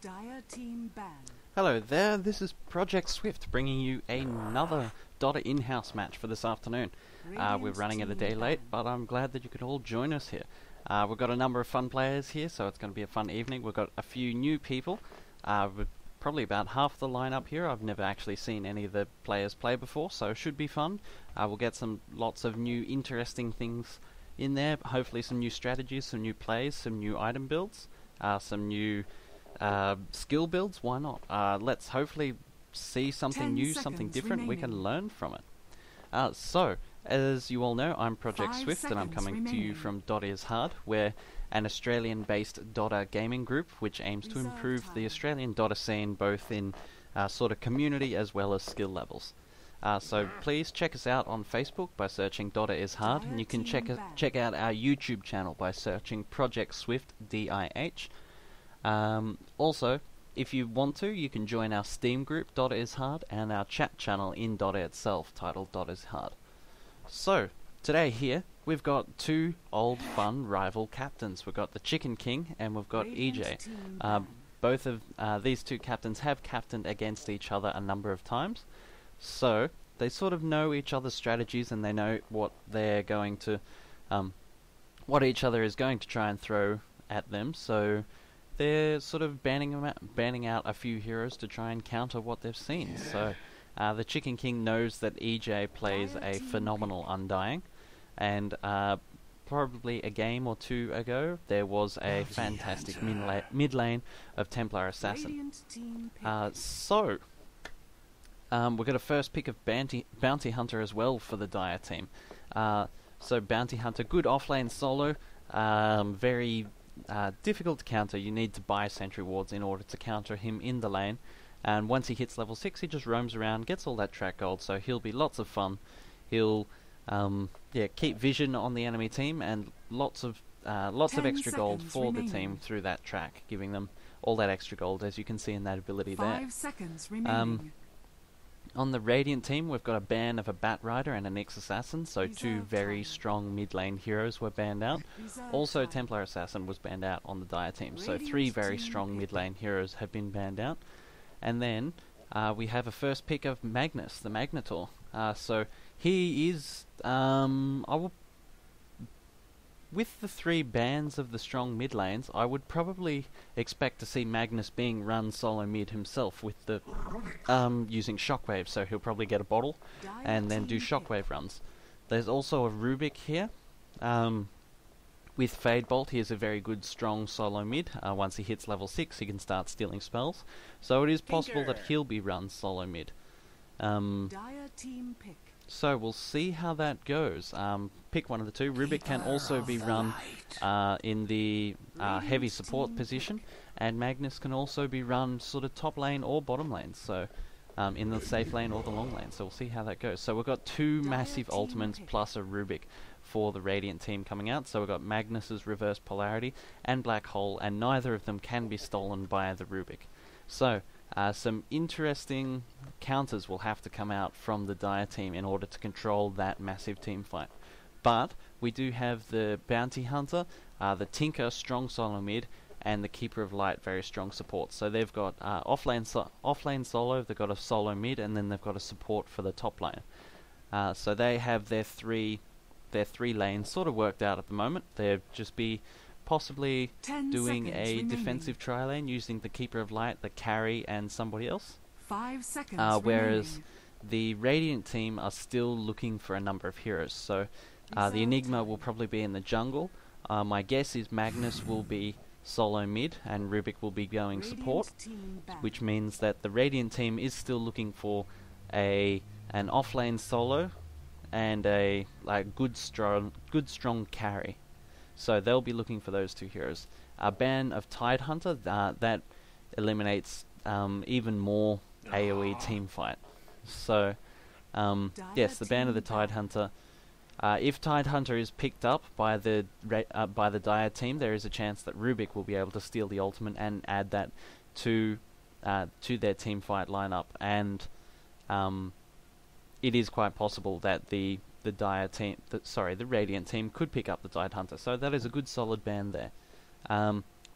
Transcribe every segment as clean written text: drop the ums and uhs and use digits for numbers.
Dire team ban. Hello there, this is Project Swift bringing you another DotA in-house match for this afternoon. We're running it a day late, but I'm glad that you could all join us here. We've got a number of fun players here, so it's going to be a fun evening. We've got a few new people, with probably about half the lineup here. I've never actually seen any of the players play before, so it should be fun. We'll get lots of new interesting things in there, hopefully some new strategies, some new plays, some new item builds, some new skill builds. Why not? Let's hopefully see something new, something different. We can learn from it. So, as you all know, I'm Project Swift, and I'm coming to you from DotA is Hard. We're an Australian-based DotA gaming group which aims to improve the Australian DotA scene, both in sort of community as well as skill levels. So please check us out on Facebook by searching DotA is Hard, and you can check out our YouTube channel by searching Project Swift DIH. Also, if you want to, you can join our Steam group DotA is Hard and our chat channel in DotA itself titled DotA is Hard. So, today here, we've got two old fun rival captains. We've got the Chicken King and we've got EJ. Both of these two captains have captained against each other a number of times, so they sort of know each other's strategies and they know what they're going to, what each other is going to try and throw at them. So they're sort of banning out a few heroes to try and counter what they've seen. So the Chicken King knows that EJ plays a phenomenal Undying, and probably a game or two ago there was a fantastic mid lane of Templar Assassin. So we've got a first pick of Bounty Hunter as well for the Dire team. So Bounty Hunter, good offlane solo, very difficult to counter. You need to buy sentry wards in order to counter him in the lane, and once he hits level 6 he just roams around, gets all that track gold, so he'll be lots of fun. He'll keep vision on the enemy team and lots of extra gold for the team through that track, giving them all that extra gold, as you can see in that ability there. 5 seconds remaining. On the Radiant team, we've got a ban of a Bat Rider and a Nyx Assassin, so two very strong mid lane heroes were banned out. Also, Templar Assassin was banned out on the Dire team, so three very strong mid lane heroes have been banned out. And then we have a first pick of Magnus, the Magnetor. So he is, with the three bans of the strong mid lanes, I would probably expect to see Magnus being run solo mid himself with the using Shockwave, so he'll probably get a bottle and then do Shockwave runs. There's also a Rubik here. With Fade Bolt, he is a very good strong solo mid. Once he hits level 6 he can start stealing spells, so it is possible that he'll be run solo mid. Dire team pick. So we'll see how that goes. Pick one of the two. Rubik can also be run in the heavy support position, and Magnus can also be run sort of top lane or bottom lane, so in the safe lane or the long lane. So we'll see how that goes. So we've got two massive ultimates plus a Rubik for the Radiant team coming out. So we've got Magnus's Reverse Polarity and Black Hole, and neither of them can be stolen by the Rubik. So some interesting counters will have to come out from the Dire team in order to control that massive team fight. But we do have the Bounty Hunter, the Tinker, strong solo mid, and the Keeper of Light, very strong support. So they've got offlane solo, they've got a solo mid, and then they've got a support for the top lane. So they have their three lanes sort of worked out at the moment. They'll just be possibly doing a defensive tri-lane using the Keeper of Light, the carry, and somebody else. 5 seconds whereas the Radiant team are still looking for a number of heroes. So the Enigma will probably be in the jungle. My guess is Magnus will be solo mid and Rubik will be going support, which means that the Radiant team is still looking for an offlane solo and a good strong carry. So they'll be looking for those two heroes. A ban of Tide Hunter, that eliminates even more AoE team fight. So yes, the ban of the Tide Hunter. If Tide Hunter is picked up by the Dire team, there is a chance that Rubik will be able to steal the ultimate and add that to their team fight lineup. And it is quite possible that the Radiant team could pick up the Tide Hunter. So that is a good solid ban there.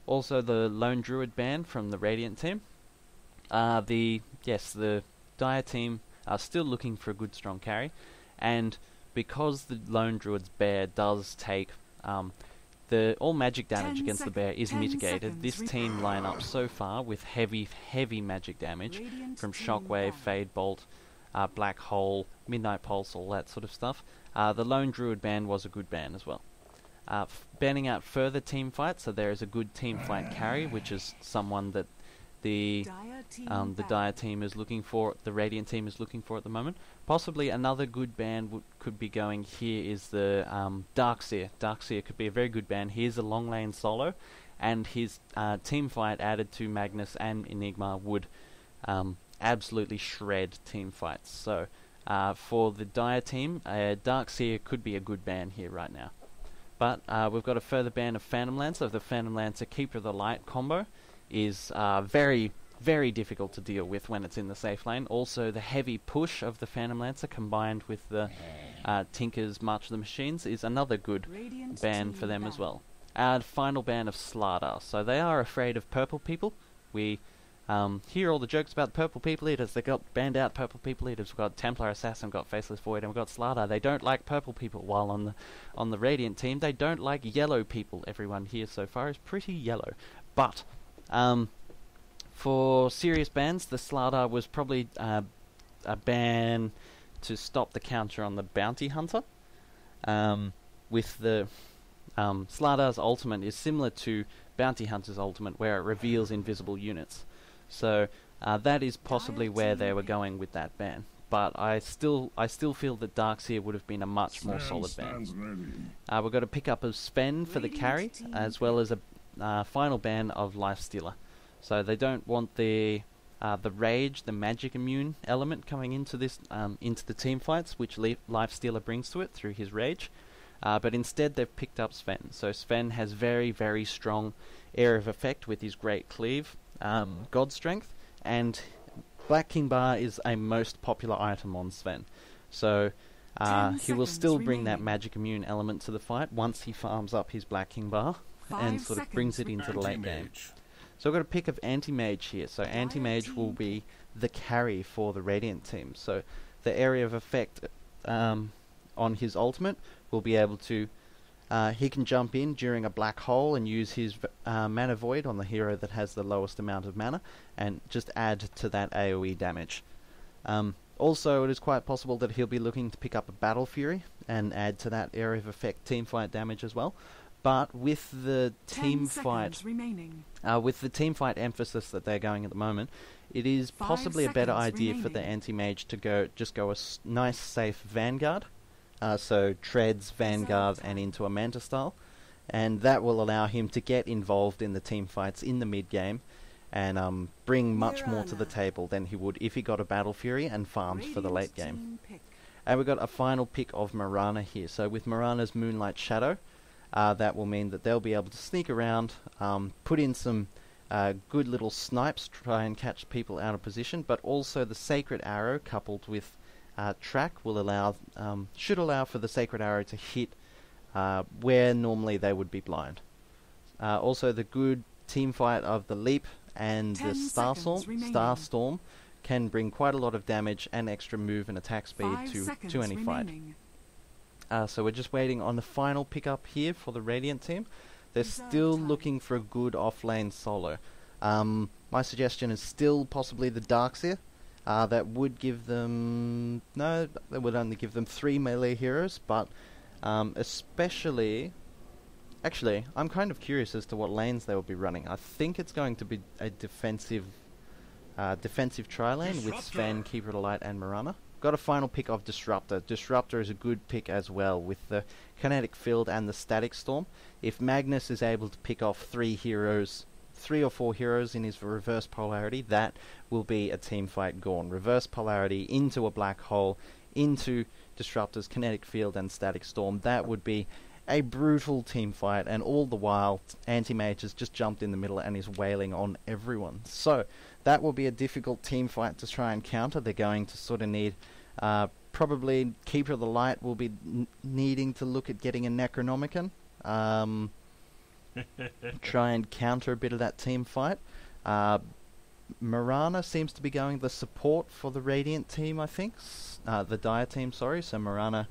Also the Lone Druid ban from the Radiant team. The Dire team are still looking for a good strong carry, and because the Lone Druid's bear does take all magic damage against the bear is mitigated, this team line up so far with heavy magic damage from Shockwave, Fade Bolt, Black Hole, Midnight Pulse, all that sort of stuff. The Lone Druid ban was a good ban as well. Banning out further team fights, so there is a good team fight carry, which is someone that the Dire team is looking for, the Radiant team is looking for at the moment. Possibly another good ban could be going here is the Darkseer. Darkseer could be a very good ban. He's a long lane solo, and his team fight added to Magnus and Enigma would absolutely shred team fights. So for the Dire team, Darkseer could be a good ban here right now. But we've got a further ban of Phantom Lancer. The Phantom Lancer Keeper of the Light combo is very difficult to deal with when it's in the safe lane. Also, the heavy push of the Phantom Lancer combined with the Tinker's March of the Machines is another good ban for them as well. Final ban of Slardar. So they are afraid of purple people. We hear all the jokes about purple people eaters. They got banned out purple people eaters. We've got Templar Assassin, got Faceless Void, and we've got Slardar. They don't like purple people. While on the Radiant team, they don't like yellow people. Everyone here so far is pretty yellow. But for serious bans, the Slardar was probably a ban to stop the counter on the Bounty Hunter. With the Slardar's ultimate is similar to Bounty Hunter's ultimate, where it reveals invisible units. So that is possibly where they were going with that ban. But I still feel that Darkseer would have been a much more solid ban. We've got to pick up a Sven for the carry, as well as a final ban of Lifestealer. So they don't want the rage, the magic immune element coming into this into the team fights, which Lifestealer brings to it through his rage. But instead they've picked up Sven. So Sven has very strong area of effect with his great cleave, God Strength, and Black King Bar is a most popular item on Sven. So he will still bring that magic immune element to the fight once he farms up his Black King Bar and sort of brings it into the late game. So I've got a pick of Anti-Mage here. So Anti-Mage will be the carry for the Radiant team. So the area of effect on his ultimate will be able to... he can jump in during a black hole and use his mana void on the hero that has the lowest amount of mana and just add to that AoE damage. Also, it is quite possible that he'll be looking to pick up a Battle Fury and add to that area of effect teamfight damage as well. But with the team fight, emphasis that they're going at the moment, it is possibly a better idea for the Anti-Mage to just go a nice safe Vanguard. So treads, Vanguard, and into a Manta style, and that will allow him to get involved in the team fights in the mid game and bring much more to the table than he would if he got a Battle Fury and farmed for the late game. And we've got a final pick of Mirana here. So with Mirana's Moonlight Shadow, that will mean that they'll be able to sneak around, put in some good little snipes, try and catch people out of position, but also the Sacred Arrow coupled with track will should allow for the Sacred Arrow to hit where normally they would be blind. Also the good team fight of the Leap and the Starstorm can bring quite a lot of damage and extra move and attack speed to any fight. So we're just waiting on the final pickup here for the Radiant team. They're still looking for a good offlane solo. My suggestion is still possibly the Darkseer. That would give them... No, that would only give them 3 melee heroes, but especially... Actually, I'm kind of curious as to what lanes they will be running. I think it's going to be a defensive tri-lane with Sven, Keeper of the Light, and Mirana. Got a final pick of Disruptor. Disruptor is a good pick as well with the Kinetic Field and the Static Storm. If Magnus is able to pick off 3 or 4 heroes in his reverse polarity, that will be a team fight gone. Reverse polarity into a black hole, into Disruptor's Kinetic Field and Static Storm. That would be a brutal team fight, and all the while Anti-Mage has just jumped in the middle and is wailing on everyone. So that will be a difficult team fight to try and counter. They're going to sort of need probably Keeper of the Light will be needing to look at getting a Necronomicon. try and counter a bit of that team fight. Mirana seems to be going the support for the Radiant team, I think. The Dire team, sorry. So Mirana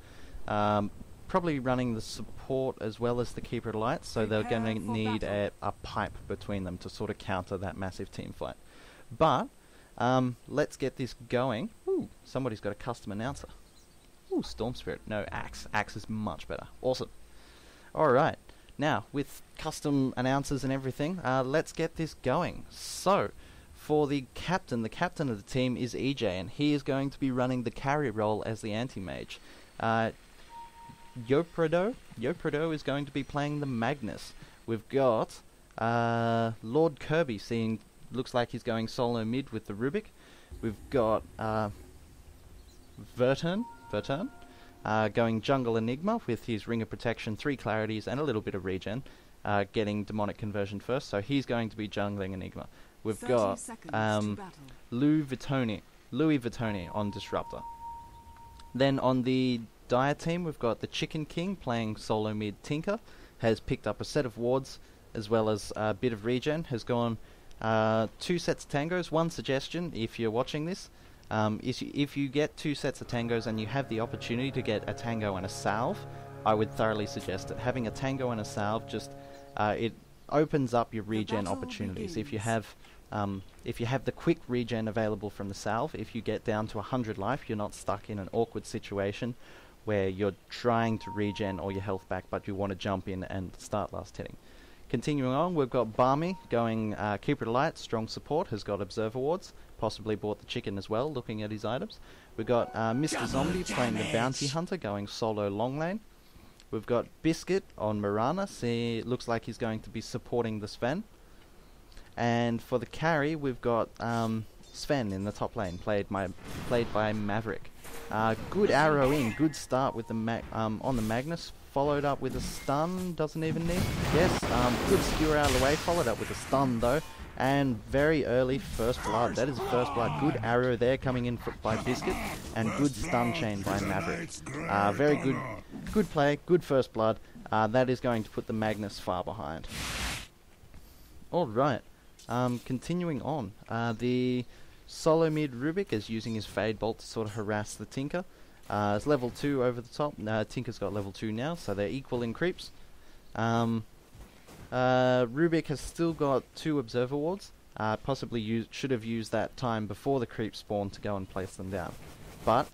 probably running the support as well as the Keeper of Light, so they're going to need a pipe between them to sort of counter that massive team fight. But let's get this going. Ooh, somebody's got a custom announcer. Ooh, Storm Spirit. No, Axe. Axe is much better. Awesome. Alright, now with custom announcers and everything, let's get this going. So, for the captain of the team is EJ, and he is going to be running the carry role as the anti-mage. Yoprodo is going to be playing the Magnus. We've got Lord Kirby looks like he's going solo mid with the Rubik. We've got Vertern going jungle Enigma with his Ring of Protection, 3 clarities and a little bit of regen, getting demonic conversion first, so he's going to be jungling Enigma. We've got Louis Vuittoni on Disruptor. Then on the Dire team, we've got the Chicken King playing solo mid Tinker, has picked up a set of wards as well as a bit of regen, has gone 2 sets of tangos. One suggestion, if you're watching this, if you get 2 sets of tangos and you have the opportunity to get a tango and a salve, I would thoroughly suggest it. Having a tango and a salve just it opens up your regen opportunities. If you have the quick regen available from the salve, if you get down to 100 life, you're not stuck in an awkward situation where you're trying to regen all your health back, but you want to jump in and start last hitting. Continuing on, we've got Barmy going Keeper of Light, strong support, has got Observer wards, possibly bought the chicken as well, looking at his items. We've got Mr. Zombie playing the Bounty Hunter, going solo long lane. We've got Biscuit on Mirana, looks like he's going to be supporting the Sven. And for the carry, we've got Sven in the top lane, played by Maverick. Good arrow in, good start with the on the Magnus, followed up with a stun, doesn't even need. Yes, good skewer out of the way, followed up with a stun though, and very early first blood. That is first blood. Good arrow there coming in by Biscuit, and good stun chain by Maverick. Very good play, good first blood. That is going to put the Magnus far behind. Alright, continuing on. The solo mid Rubik is using his Fade Bolt to sort of harass the Tinker. It's level 2 over the top. Tinker's got level 2 now, so they're equal in creeps. Rubik has still got 2 Observer wards. Possibly should have used that time before the creep spawn to go and place them down. But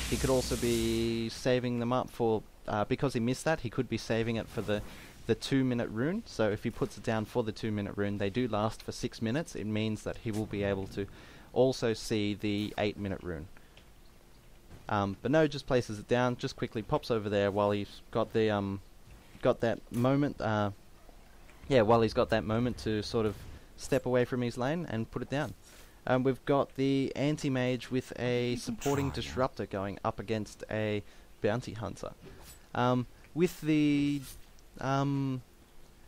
he could also be saving them up for... because he missed that, he could be saving it for the 2-minute rune. So if he puts it down for the 2-minute rune, they do last for 6 minutes. It means that he will be able to also see the 8-minute rune. But no, just places it down, just quickly pops over there while he's got the got that moment. While he's got that moment to sort of step away from his lane and put it down. We've got the anti-mage with a supporting disruptor going up against a bounty hunter. With the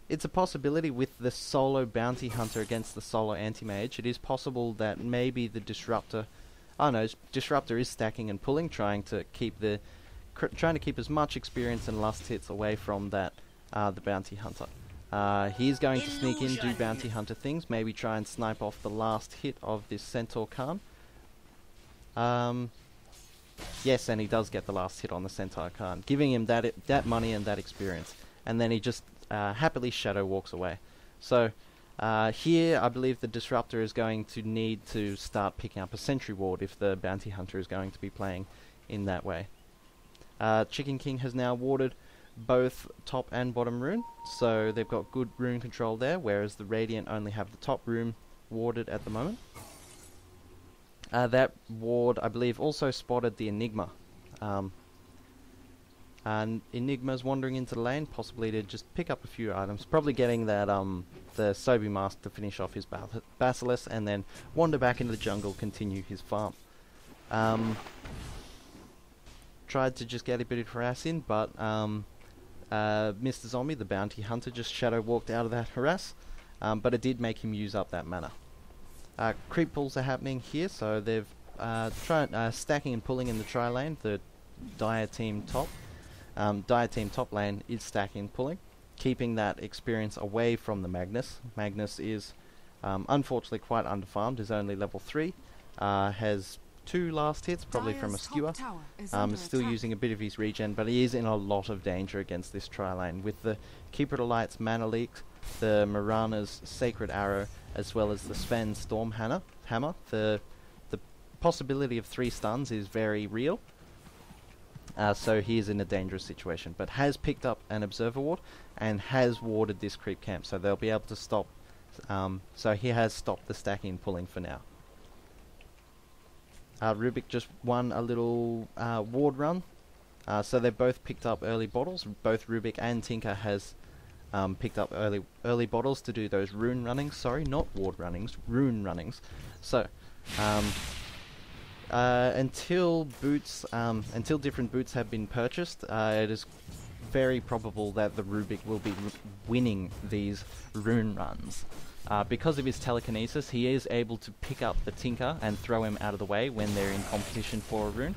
it's a possibility with the solo bounty hunter against the solo anti-mage. It is possible that maybe the disruptor. Oh no, disruptor is stacking and pulling, trying to keep as much experience and lust hits away from that the bounty hunter. He's going to sneak in, do bounty hunter things, maybe try and snipe off the last hit of this Centaur Khan. Yes, and he does get the last hit on the Centaur Khan, giving him that money and that experience, and then he just happily shadow walks away. So. Here, I believe the Disruptor is going to need to start picking up a Sentry Ward if the Bounty Hunter is going to be playing in that way. Chicken King has now warded both top and bottom rune, so they've got good rune control there, whereas the Radiant only have the top rune warded at the moment. That ward, I believe, also spotted the Enigma. And Enigma's wandering into the lane, possibly to just pick up a few items, probably getting that the Sobi Mask to finish off his Basilisk, and then wander back into the jungle, continue his farm. Tried to just get a bit of harass in, but Mr. Zombie, the bounty hunter, just shadow walked out of that harass, but it did make him use up that mana. Creep pulls are happening here, so they've stacking and pulling in the tri lane. The Dire team top lane is stacking and pulling. keeping that experience away from the Magnus. Magnus is unfortunately quite underfarmed, is only level 3, has 2 last hits, probably from a skewer. Still using a bit of his regen, but he is in a lot of danger against this tri-lane. With the Keeper of the Light's Mana Leak, the Mirana's Sacred Arrow, as well as the Sven Storm Hammer, the possibility of 3 stuns is very real. So he is in a dangerous situation, but has picked up an Observer Ward and has warded this creep camp, so they'll be able to stop. So he has stopped the stacking and pulling for now. Rubik just won a little ward run, so they've both picked up early bottles. Both Rubik and Tinker has picked up early bottles to do those rune runnings. Sorry, not ward runnings, rune runnings. So until different boots have been purchased, it is very probable that the Rubik will be winning these rune runs. Because of his telekinesis, he is able to pick up the Tinker and throw him out of the way when they're in competition for a rune.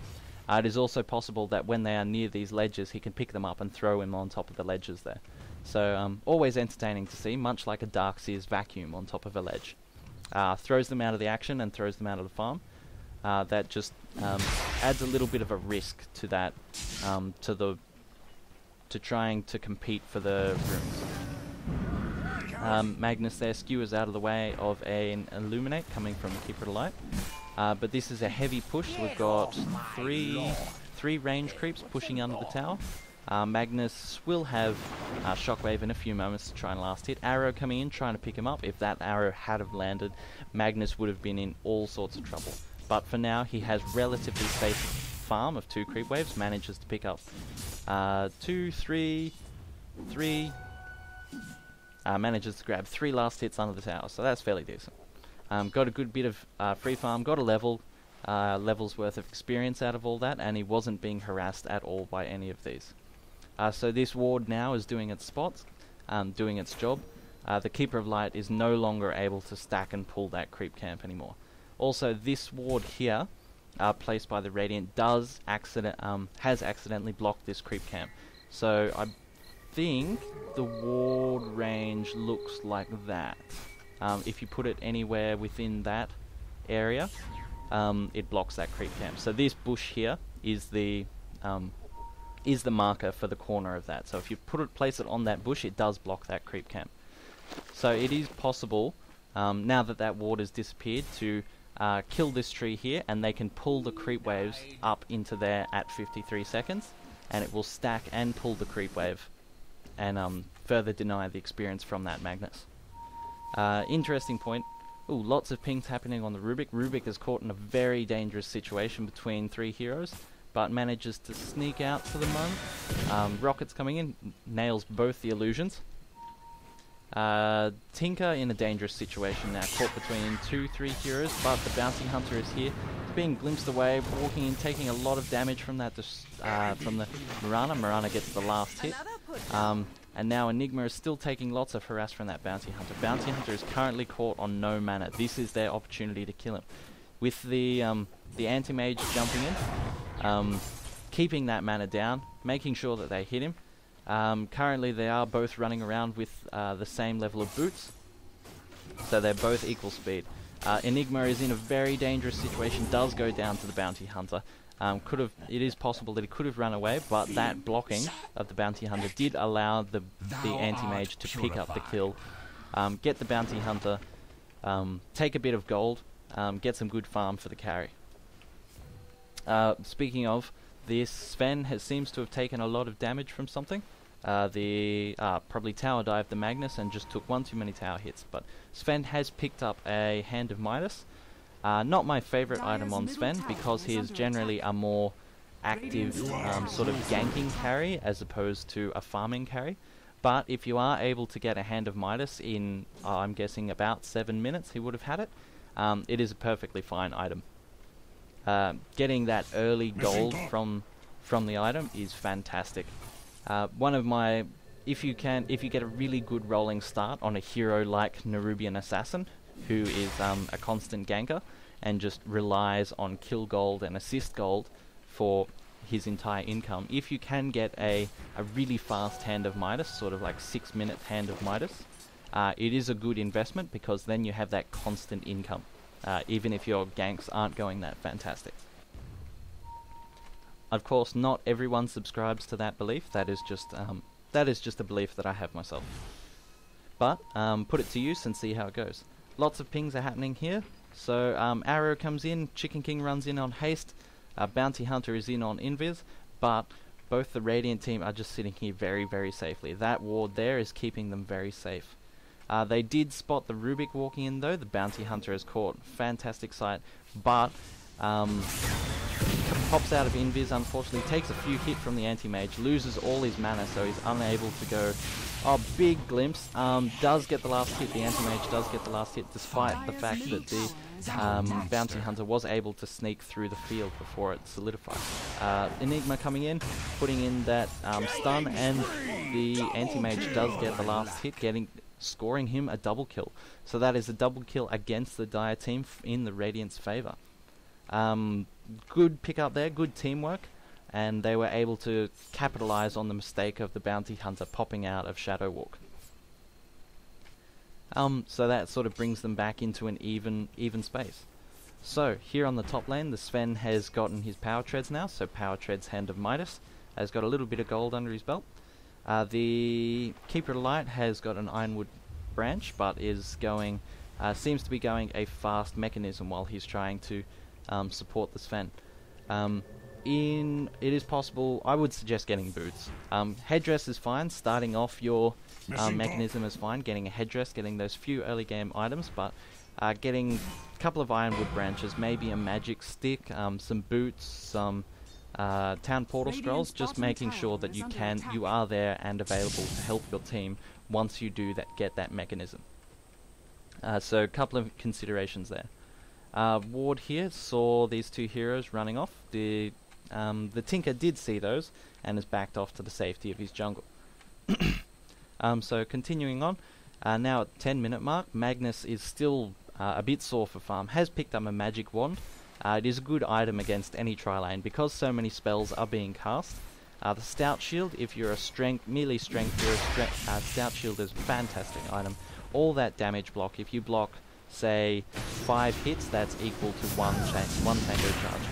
It is also possible that when they are near these ledges, he can pick them up and throw him on top of the ledges there. So always entertaining to see, much like a Darkseer's vacuum on top of a ledge. Throws them out of the action and throws them out of the farm. That just adds a little bit of a risk to that, to trying to compete for the runes. Magnus there skewers out of the way of an Illuminate coming from the Keeper of the Light. But this is a heavy push, so we've got three range creeps pushing under the tower. Magnus will have Shockwave in a few moments to try and last hit. Arrow coming in, trying to pick him up. If that arrow had have landed, Magnus would have been in all sorts of trouble. But for now, he has relatively safe farm of 2 creep waves, manages to pick up 2, 3, manages to grab 3 last hits under the tower, so that's fairly decent. Got a good bit of free farm, got a level's worth of experience out of all that, and he wasn't being harassed at all by any of these. So this ward now is doing its spots, doing its job. The Keeper of Light is no longer able to stack and pull that creep camp anymore. Also, this ward here, placed by the Radiant, has accidentally blocked this creep camp. So I think the ward range looks like that. If you put it anywhere within that area, it blocks that creep camp. So this bush here is the marker for the corner of that. So if you place it on that bush, it does block that creep camp. So it is possible, now that that ward has disappeared, to kill this tree here, and they can pull the creep waves up into there at 53 seconds, and it will stack and pull the creep wave, and further deny the experience from that Magnus. Interesting point. Ooh, lots of pings happening on the Rubik. Rubik is caught in a very dangerous situation between 3 heroes, but manages to sneak out for the moment. Rockets coming in, nails both the illusions. Tinker in a dangerous situation now, caught between 2-3 heroes, but the Bounty Hunter is here, being glimpsed away, walking in, taking a lot of damage from that from the Mirana. Mirana gets the last hit, and now Enigma is still taking lots of harass from that Bounty Hunter. Bounty Hunter is currently caught on no mana. This is their opportunity to kill him. With the Anti-Mage jumping in, keeping that mana down, making sure that they hit him. Currently they are both running around with the same level of boots, so they're both equal speed. Enigma is in a very dangerous situation, does go down to the Bounty Hunter. It is possible that he could have run away, but that blocking of the Bounty Hunter did allow the Anti-Mage to pick up the kill, get the Bounty Hunter, take a bit of gold, get some good farm for the carry. Speaking of, this Sven seems to have taken a lot of damage from something. Probably tower dived the Magnus and just took one too many tower hits, but Sven has picked up a Hand of Midas. Not my favourite item on Sven, because he is generally a more active sort of ganking carry as opposed to a farming carry. But if you are able to get a Hand of Midas in, I'm guessing about 7 minutes he would have had it, it is a perfectly fine item. Getting that early gold from the item is fantastic. If you get a really good rolling start on a hero like Nerubian Assassin, who is a constant ganker and just relies on kill gold and assist gold for his entire income. If you can get a really fast Hand of Midas, sort of like 6-minute Hand of Midas, it is a good investment because then you have that constant income, even if your ganks aren't going that fantastic. Of course, not everyone subscribes to that belief. That is just a belief that I have myself. But put it to use and see how it goes. Lots of pings are happening here. So Arrow comes in, Chicken King runs in on haste, Bounty Hunter is in on invis, but both the Radiant team are just sitting here very, very safely. That ward there is keeping them very safe. They did spot the Rubik walking in though. The Bounty Hunter is caught. Fantastic sight, but pops out of invis, unfortunately, takes a few hit from the anti-mage, loses all his mana, so he's unable to go. Oh, big glimpse. Does get the last hit. The anti-mage does get the last hit, despite the fact that the Bounty Hunter was able to sneak through the field before it solidified. Enigma coming in, putting in that stun, and the anti-mage does get the last hit, scoring him a double kill. So that is a double kill against the Dire team in the Radiant's favour. Good pick up there, good teamwork, and they were able to capitalize on the mistake of the Bounty Hunter popping out of Shadow Walk. So that sort of brings them back into an even space. So here on the top lane, the Sven has gotten his Power Treads now, so Power Treads Hand of Midas has got a little bit of gold under his belt. The Keeper of Light has got an Ironwood branch, but is going, seems to be going a fast mechanism while he's trying to support the Sven. It is possible, I would suggest getting boots. Headdress is fine, starting off your mechanism is fine, getting a headdress, getting those few early game items, but getting a couple of Ironwood branches, maybe a magic stick, some boots, some town portal scrolls, just making sure that you are there and available to help your team once you do get that mechanism. So a couple of considerations there. Ward here saw these two heroes running off. The Tinker did see those and has backed off to the safety of his jungle. So continuing on, now at 10-minute mark, Magnus is still a bit sore for farm, has picked up a magic wand. It is a good item against any tri-lane because so many spells are being cast. The Stout Shield, if you're a melee strength hero, Stout Shield is a fantastic item. All that damage block, if you block say 5 hits, that's equal to one Tango charge.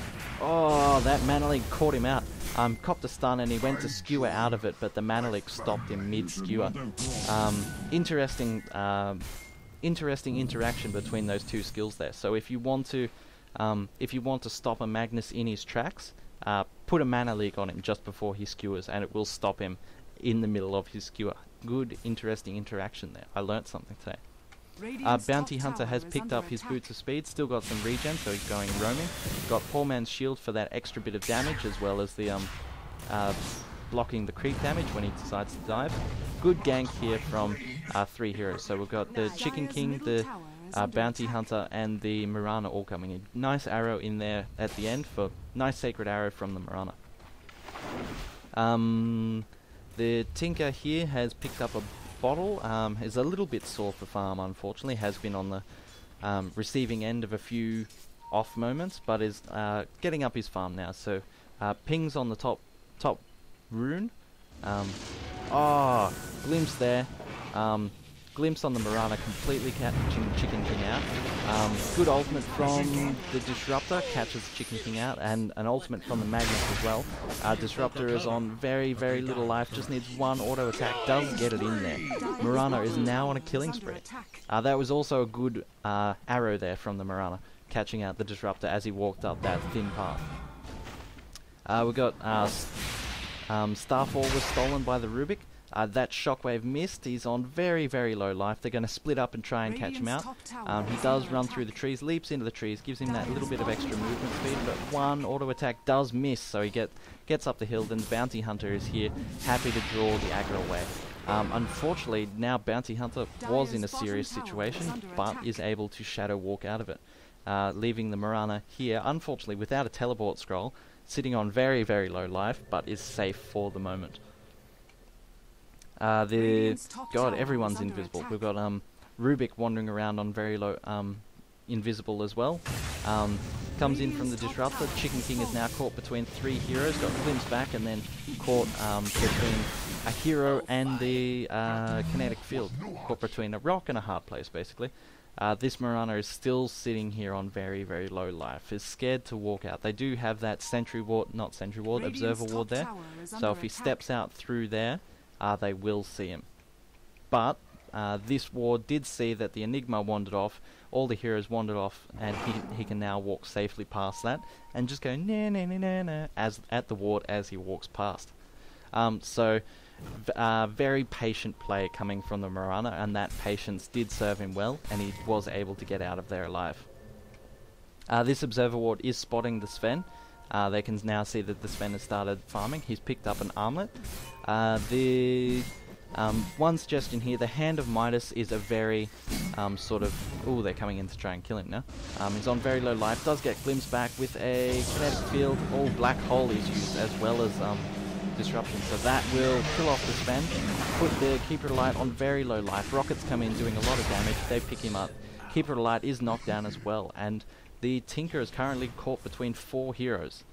Oh, that Mana Leak caught him out. Copped a stun and he went to skewer out of it, but the Mana Leak stopped him mid-skewer. Interesting interaction between those two skills there. So if you want to stop a Magnus in his tracks, put a Mana Leak on him just before he skewers, and it will stop him in the middle of his skewer. Good, interesting interaction there. I learnt something today. Bounty Hunter has picked up his Boots of Speed, still got some regen, so he's going roaming. Got Poor Man's Shield for that extra bit of damage, as well as the blocking the creep damage when he decides to dive. Good gank here from 3 heroes. So we've got the Chicken King, the Bounty Hunter, and the Mirana all coming in. Nice arrow in there at the end for nice sacred arrow from the Mirana. The Tinker here has picked up a bottle, is a little bit sore for farm, unfortunately, has been on the receiving end of a few off moments, but is getting up his farm now. So pings on the top rune. Glimpse there. Glimpse on the Mirana, completely catching Chicken King out. Good ultimate from the Disruptor, catches Chicken King out, and an ultimate from the Magnus as well. Disruptor is on very, very little life, just needs one auto attack, does get it in there. Mirana is now on a killing spree. That was also a good arrow there from the Mirana, catching out the Disruptor as he walked up that thin path. We got Starfall was stolen by the Rubik. That Shockwave missed. He's on very, very low life. They're going to split up and try and catch him out. He does run through the trees, leaps into the trees, gives him that little bit of extra movement speed, but one auto attack does miss, so he gets up the hill. Then Bounty Hunter is here, happy to draw the aggro away. Unfortunately, now Bounty Hunter was in a serious situation, but is able to Shadow Walk out of it, leaving the Mirana here, unfortunately, without a teleport scroll, sitting on very, very low life, but is safe for the moment. God, everyone's invisible. We've got Rubik wandering around on very low, invisible as well. Comes in from the Disruptor. Chicken King is now caught between 3 heroes, got glimpsed back and then caught between a hero and the kinetic field. Caught between a rock and a hard place, basically. This Mirana is still sitting here on very, very low life. Is scared to walk out. They do have that sentry ward, not sentry ward, observer ward there. So if he steps out through there, they will see him. But this ward did see that the Enigma wandered off, all the heroes wandered off, and he can now walk safely past that and just go na na na na na as at the ward as he walks past. Very patient play coming from the Mirana, and that patience did serve him well, and he was able to get out of there alive. This observer ward is spotting the Sven. They can now see that the Sven has started farming. He's picked up an armlet. One suggestion here, the Hand of Midas is a very sort of... Ooh, they're coming in to try and kill him now. He's on very low life, does get glimpsed back with a kinetic field. Oh, Black Hole is used as well as Disruption, so that will kill off the Sven. Put the Keeper of Light on very low life. Rockets come in doing a lot of damage, they pick him up. Keeper of Light is knocked down as well, and the Tinker is currently caught between 4 heroes.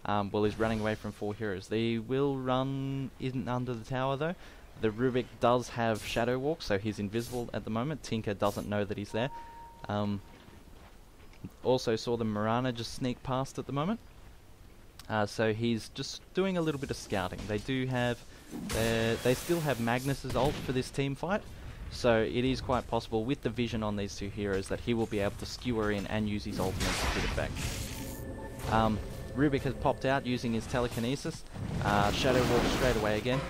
Well, he's running away from 4 heroes. They will run in under the tower though. The Rubik does have Shadow Walk, so he's invisible at the moment. Tinker doesn't know that he's there. Also saw the Mirana just sneak past at the moment. So he's just doing a little bit of scouting. They do have... they still have Magnus's ult for this team fight. So it is quite possible with the vision on these 2 heroes that he will be able to skewer in and use his ultimate to good effect. Rubik has popped out using his telekinesis. Shadow Walk straight away again.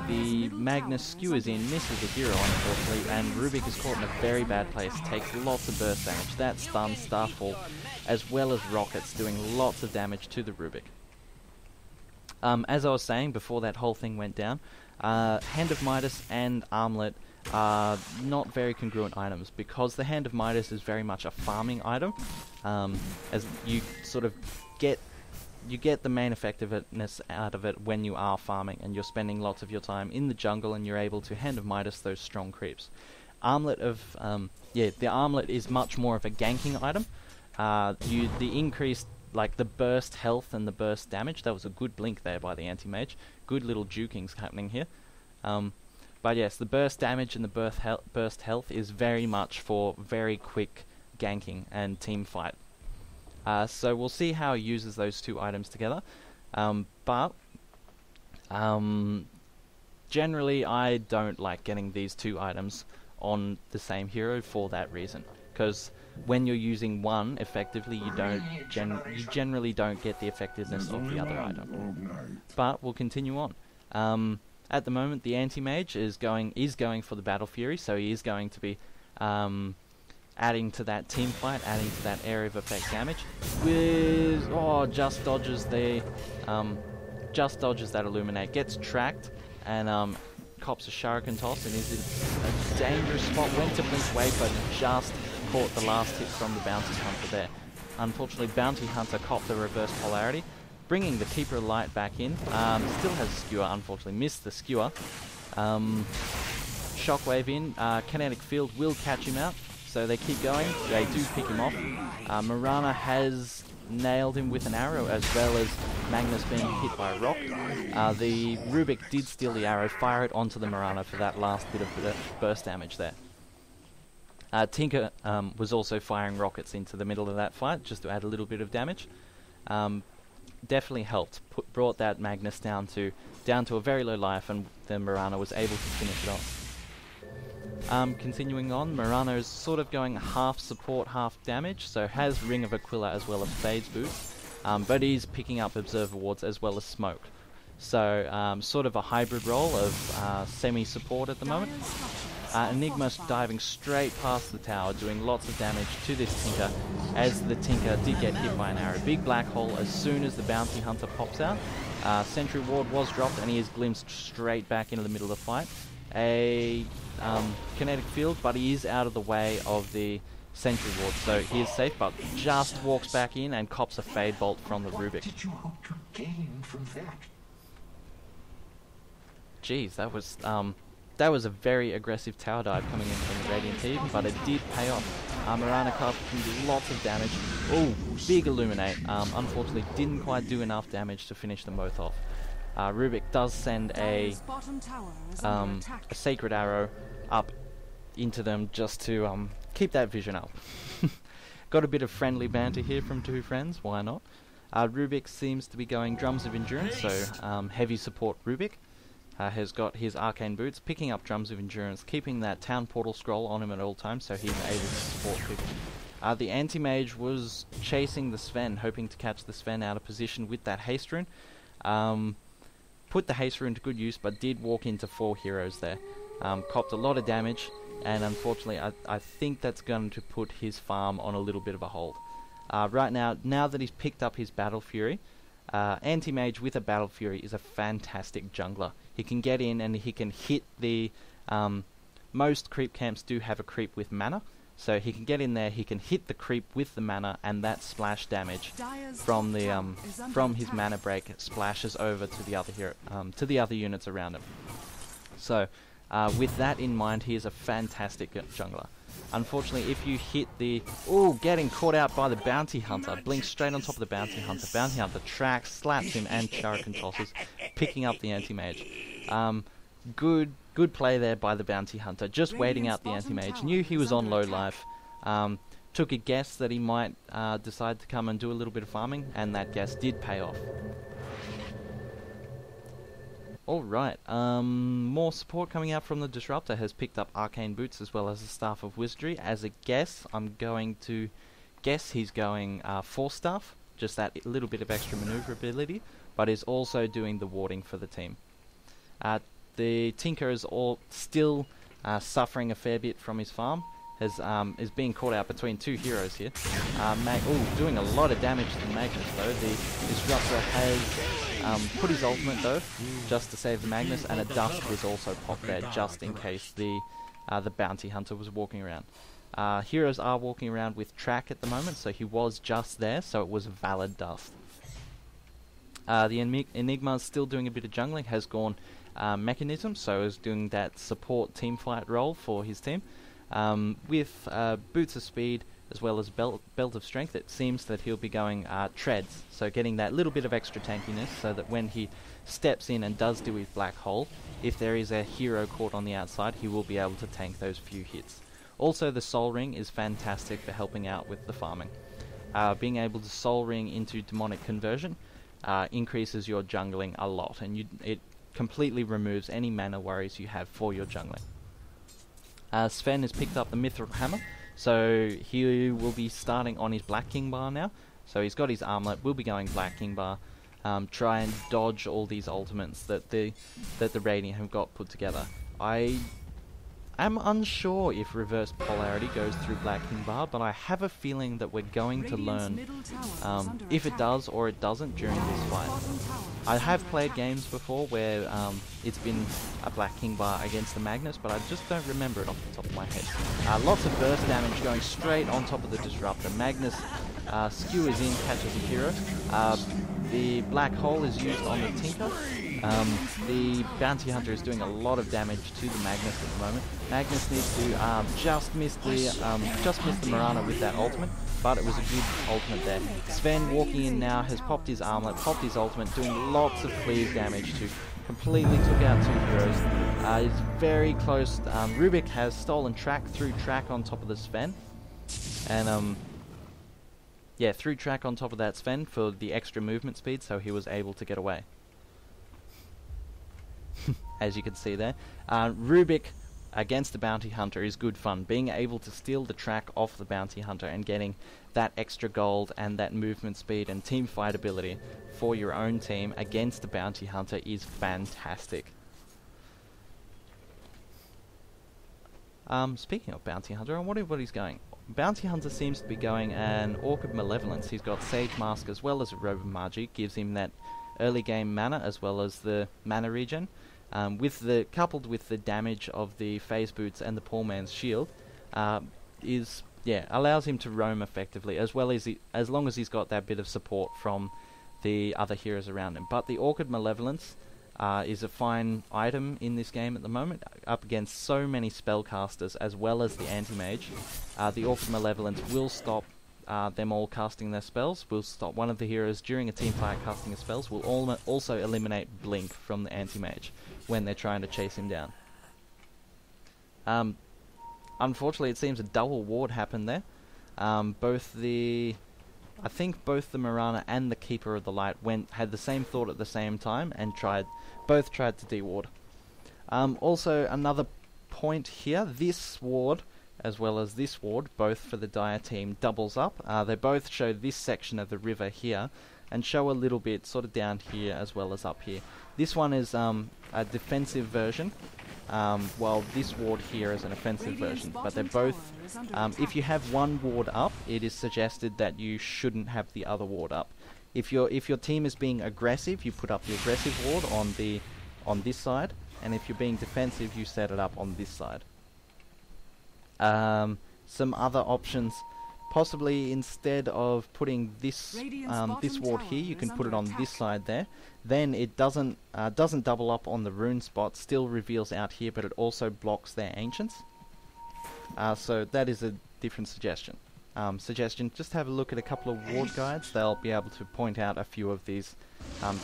The Magnus skewers in, misses a hero unfortunately, and Rubik is caught in a very bad place, takes lots of burst damage. That stun, Starfall, as well as rockets doing lots of damage to the Rubik. As I was saying before that whole thing went down, Hand of Midas and Armlet are not very congruent items, because the Hand of Midas is very much a farming item, as you sort of get the main effectiveness out of it when you are farming and you're spending lots of your time in the jungle and you're able to Hand of Midas those strong creeps. Armlet of the Armlet is much more of a ganking item. The increased, like the burst health and the burst damage, that was a good blink there by the anti-mage. Good little jukings happening here. But yes, the burst damage and the burst health is very much for very quick ganking and team fight. So we'll see how he uses those 2 items together. But generally I don't like getting these 2 items on the same hero for that reason. Because when you're using one effectively, you generally don't get the effectiveness of the other item. But we'll continue on. At the moment, the anti-mage is going for the Battle Fury, so he is going to be adding to that team fight, adding to that area of effect damage. With just dodges that Illuminate, gets tracked and cops a Shuriken toss and is in a dangerous spot. Went to blink away, but just caught the last hit from the Bounty Hunter there. Unfortunately, Bounty Hunter copped the reverse polarity, bringing the Keeper of Light back in. Still has Skewer, unfortunately missed the Skewer. Shockwave in, Kinetic Field will catch him out, so they keep going. They do pick him off. Mirana has nailed him with an arrow, as well as Magnus being hit by a rock. The Rubik did steal the arrow, fire it onto the Mirana for that last bit of burst damage there. Tinker was also firing rockets into the middle of that fight, just to add a little bit of damage. Definitely helped, brought that Magnus down to a very low life, and then Mirana was able to finish it off. Continuing on, Mirana is sort of going half support, half damage, so has Ring of Aquila as well as Phase Boost, but he's picking up Observer Wards as well as Smoke. So sort of a hybrid role of semi-support at the moment. Enigma's diving straight past the tower, doing lots of damage to this Tinker, as the Tinker did get hit by an arrow. Big black hole as soon as the Bounty Hunter pops out. Sentry Ward was dropped and he is glimpsed straight back into the middle of the fight. A kinetic field, but he is out of the way of the Sentry Ward, so he is safe, but just walks back in and cops a Fade Bolt from the Rubik. What did you hope to gain from that? Jeez, that was a very aggressive tower dive coming in from the Radiant team, but it did pay off. Mirana Carp can do lots of damage. Oh, big Illuminate. Unfortunately, didn't quite do enough damage to finish them both off. Rubik does send a Sacred Arrow up into them just to keep that vision up. Got a bit of friendly banter here from two friends, why not? Rubik seems to be going Drums of Endurance, so heavy support Rubik. Has got his Arcane Boots, picking up Drums of Endurance, keeping that Town Portal Scroll on him at all times, so he's able to support people. The Anti-Mage was chasing the Sven, hoping to catch the Sven out of position with that Haste Rune. Put the Haste Rune to good use, but did walk into 4 heroes there. Copped a lot of damage, and unfortunately I think that's going to put his farm on a little bit of a hold. Right now that he's picked up his Battle Fury, Anti-Mage with a Battle Fury is a fantastic jungler. He can get in and he can hit the... most creep camps do have a creep with mana, so he can get in there, he can hit the creep with the mana, and that splash damage from the from his mana break splashes over to the other hero, to the other units around him. So with that in mind, he is a fantastic jungler. Unfortunately, if you hit the... Ooh, getting caught out by the Bounty Hunter. Blinks straight on top of the Bounty Hunter. Bounty Hunter tracks, slaps him, and Shuriken tosses, picking up the Anti-Mage. Good play there by the Bounty Hunter, just waiting out the Anti-Mage. Knew he was on low life. Took a guess that he might decide to come and do a little bit of farming, and that guess did pay off. Alright, more support coming out from the Disruptor. Has picked up Arcane Boots as well as the Staff of Wizardry. As a guess, I'm going to guess he's going Force Staff, just that little bit of extra maneuverability, but is also doing the warding for the team. The Tinker is still suffering a fair bit from his farm. Is being caught out between 2 heroes here. Doing a lot of damage to the Magnus though. The Disruptor has put his ultimate though, just to save the Magnus, and a Dusk was also popped there just in case the Bounty Hunter was walking around. Heroes are walking around with track at the moment, so he was just there, so it was a valid Dust. The Enigma is still doing a bit of jungling, has gone Mechanism, so is doing that support teamfight role for his team. With Boots of Speed as well as Belt of Strength, it seems that he'll be going Treads, so getting that little bit of extra tankiness so that when he steps in and does do his Black Hole, if there is a hero caught on the outside, he will be able to tank those few hits. Also, the Soul Ring is fantastic for helping out with the farming. Being able to Soul Ring into Demonic Conversion increases your jungling a lot, and it completely removes any mana worries you have for your jungling. Sven has picked up the Mithril Hammer, so he will be starting on his Black King Bar now. So he's got his armlet, will be going Black King Bar, try and dodge all these ultimates that the Radiant have got put together. I am unsure if Reverse Polarity goes through Black King Bar, but I have a feeling that we're going to learn if it does or it doesn't during this fight. I have played games before where it's been a Black King Bar against the Magnus, but I just don't remember it off the top of my head. Lots of burst damage going straight on top of the Disruptor. Magnus skewers in, catches a hero. The Black Hole is used on the Tinker. The Bounty Hunter is doing a lot of damage to the Magnus at the moment. Magnus needs to just miss the Mirana with that ultimate, but it was a good ultimate there. Sven walking in now has popped his armlet, popped his ultimate, doing lots of cleave damage to completely took out 2 heroes. He's very close. Rubik has stolen track through track on top of the Sven, and through track on top of that Sven for the extra movement speed, so he was able to get away. As you can see there, Rubik against the Bounty Hunter is good fun. Being able to steal the track off the Bounty Hunter and getting that extra gold and that movement speed and team fight ability for your own team against the Bounty Hunter is fantastic. Speaking of Bounty Hunter, I wonder what he's going. Bounty Hunter seems to be going an Orchid Malevolence. He's got Sage Mask as well as a Robe of Magi, gives him that early game mana as well as the mana regen. Coupled with the damage of the Phase Boots and the Poor Man's Shield, allows him to roam effectively, as long as he's got that bit of support from the other heroes around him. But the Orchid Malevolence is a fine item in this game at the moment, up against so many spellcasters as well as the anti-mage. The Orc of Malevolence will stop them all casting their spells, will stop one of the heroes during a team fight casting his spells, will also eliminate Blink from the anti-mage when they're trying to chase him down. Unfortunately, it seems a double ward happened there. I think both the Marana and the Keeper of the Light had the same thought at the same time and both tried to deward. Also, another point here, this ward as well as this ward, both for the Dire team, doubles up. They both show this section of the river here and show a little bit sort of down here as well as up here. This one is a defensive version, while this ward here is an offensive version. But they're both, if you have one ward up, it is suggested that you shouldn't have the other ward up. If your team is being aggressive, you put up the aggressive ward on this side, and if you're being defensive, you set it up on this side. Some other options, possibly instead of putting this this ward here, you can put it on this side there. Then it doesn't double up on the rune spot, still reveals out here, but it also blocks their ancients. So that is a different suggestion. Just have a look at a couple of ward guides. They'll be able to point out a few of these,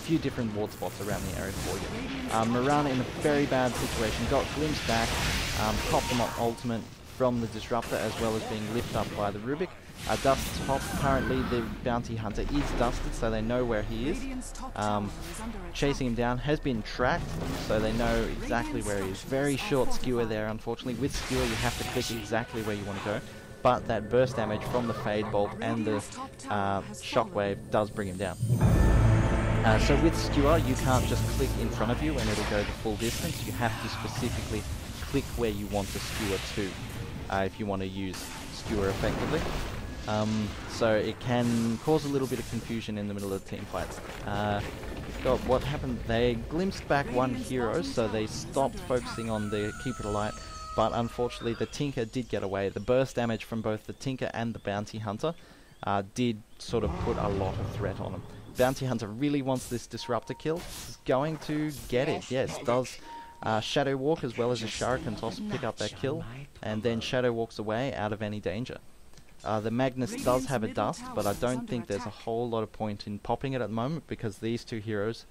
few different ward spots around the area for you. Marana in a very bad situation, got glimpsed back, popped them ultimate from the Disruptor as well as being lifted up by the Rubik. Dust top, currently the Bounty Hunter is dusted, so they know where he is. Chasing him down, has been tracked, so they know exactly where he is. Very short skewer there, unfortunately. With skewer you have to click exactly where you want to go, but that burst damage from the Fade Bolt and the Shockwave does bring him down. So with skewer you can't just click in front of you and it'll go the full distance. You have to specifically click where you want the skewer to, if you want to use skewer effectively. So it can cause a little bit of confusion in the middle of the team fights. God, what happened? They glimpsed back one hero, so they stopped focusing on the Keeper of the Light, but unfortunately the Tinker did get away. The burst damage from both the Tinker and the Bounty Hunter did sort of put a lot of threat on him. Bounty Hunter really wants this Disruptor kill. He's going to get it, yes, does Shadow Walk as well as a Shuriken Toss pick up that kill, and then Shadow Walks away out of any danger. The Magnus does have a dust, but I don't think there's a whole lot of point in popping it at the moment, because these two heroes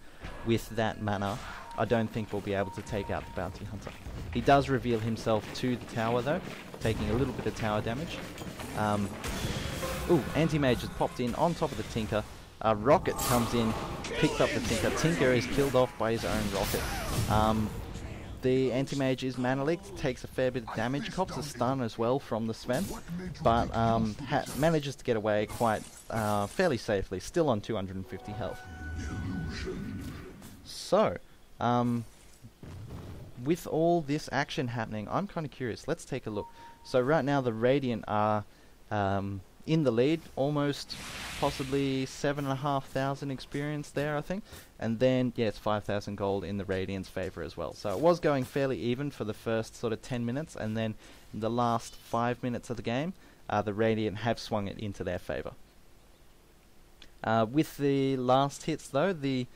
with that mana I don't think will be able to take out the Bounty Hunter. He does reveal himself to the tower though, taking a little bit of tower damage. Ooh, Anti-Mage has popped in on top of the Tinker. Rocket comes in, picks up the Tinker. Tinker is killed off by his own Rocket. The Anti-Mage is mana leaked, takes a fair bit of damage, cops a stun as well from the Sven, but manages to get away quite fairly safely, still on 250 health. So, with all this action happening, I'm kind of curious. Let's take a look. So right now the Radiant are in the lead, almost possibly 7,500 experience there, I think. And then, yeah, it's 5,000 gold in the Radiant's favour as well. So it was going fairly even for the first sort of 10 minutes, and then in the last 5 minutes of the game, the Radiant have swung it into their favour. With the last hits though, the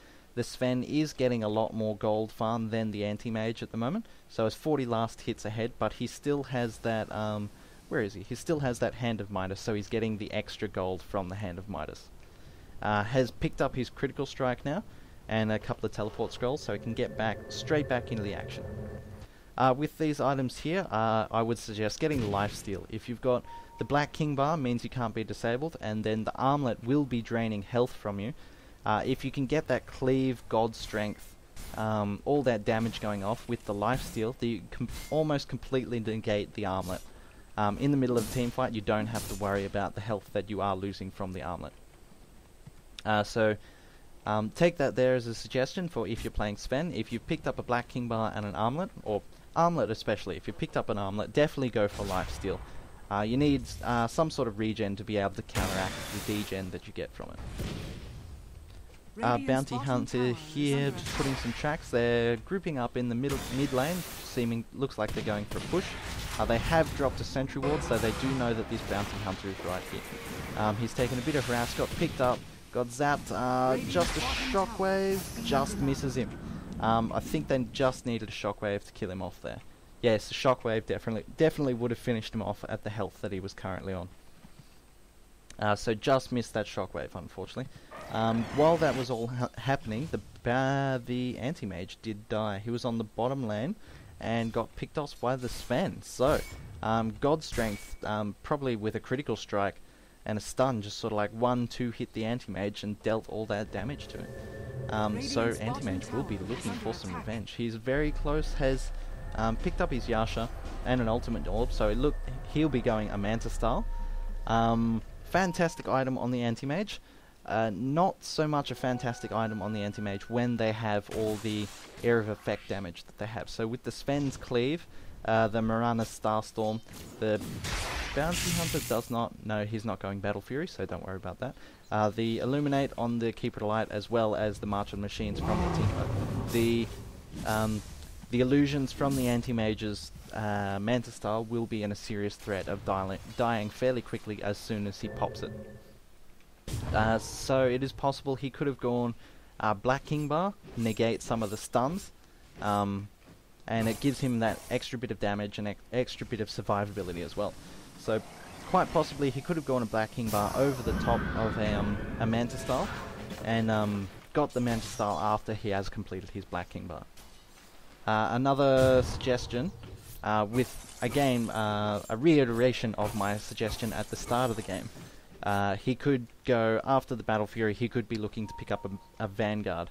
Sven is getting a lot more gold farm than the Anti-Mage at the moment. So it's 40 last hits ahead, but he still has that, where is he? He still has that Hand of Midas, so he's getting the extra gold from the Hand of Midas. Has picked up his Critical Strike now, and a couple of Teleport Scrolls, so he can get straight back into the action. With these items here, I would suggest getting Lifesteal. If you've got the Black King Bar, means you can't be disabled, and then the Armlet will be draining health from you. If you can get that Cleave, God Strength, all that damage going off with the Lifesteal, you almost completely negate the Armlet. In the middle of a team fight, you don't have to worry about the health that you are losing from the Armlet. So take that there as a suggestion for if you're playing Sven. If you've picked up a Black King Bar and an Armlet, or Armlet especially, if you picked up an Armlet, definitely go for Lifesteal. You need some sort of regen to be able to counteract the degen that you get from it. Bounty Hunter here, just putting some tracks. They're grouping up in the mid lane, looks like they're going for a push. They have dropped a sentry ward, so they do know that this Bounty Hunter is right here. He's taken a bit of harass, got picked up, got zapped, just a Shockwave, just misses him. I think they just needed a shockwave to kill him off there. Yes, a shockwave definitely would have finished him off at the health that he was currently on. So just missed that shockwave, unfortunately. While that was all happening, the anti-mage did die. He was on the bottom lane and got picked off by the Sven. So, God Strength, probably with a critical strike and a stun, just sort of like 1-2 hit the anti-mage and dealt all that damage to him. So anti-mage will be looking for some revenge. He's very close, has picked up his Yasha and an ultimate orb, so he'll be going a Manta style. Fantastic item on the anti-mage. Not so much a fantastic item on the anti-mage when they have all the area of effect damage that they have. So with the Sven's Cleave, the Mirana's Starstorm, the Bounty Hunter does not, no, he's not going Battle Fury, so don't worry about that. The Illuminate on the Keeper of Light, as well as the March of the Machines from the Tinker. The illusions from the anti-mage's Manta style will be in a serious threat of dying fairly quickly as soon as he pops it. So it is possible he could have gone Black King Bar, negate some of the stuns, and it gives him that extra bit of damage and extra bit of survivability as well. So quite possibly he could have gone a Black King Bar over the top of a Manta style, and got the Manta style after he has completed his Black King Bar. Another suggestion, with again a reiteration of my suggestion at the start of the game. He could go after the Battle Fury. He could be looking to pick up a Vanguard.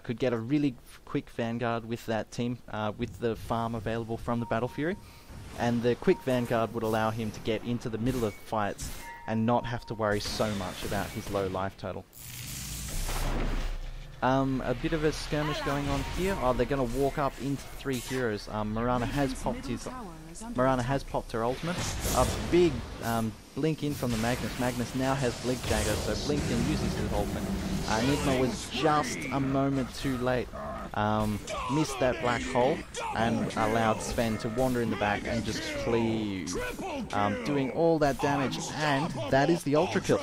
Could get a really quick Vanguard with that team, with the farm available from the Battle Fury, and the quick Vanguard would allow him to get into the middle of fights and not have to worry so much about his low life total. A bit of a skirmish going on here. Oh, they're going to walk up into 3 heroes. Mirana has popped her ultimate. A big blink in from the Magnus. Magnus now has Blink Dagger, so Blink in uses his ultimate. Enigma was just a moment too late. Missed that black hole and allowed Sven to wander in the back and just cleave. Doing all that damage, and that is the ultra kill.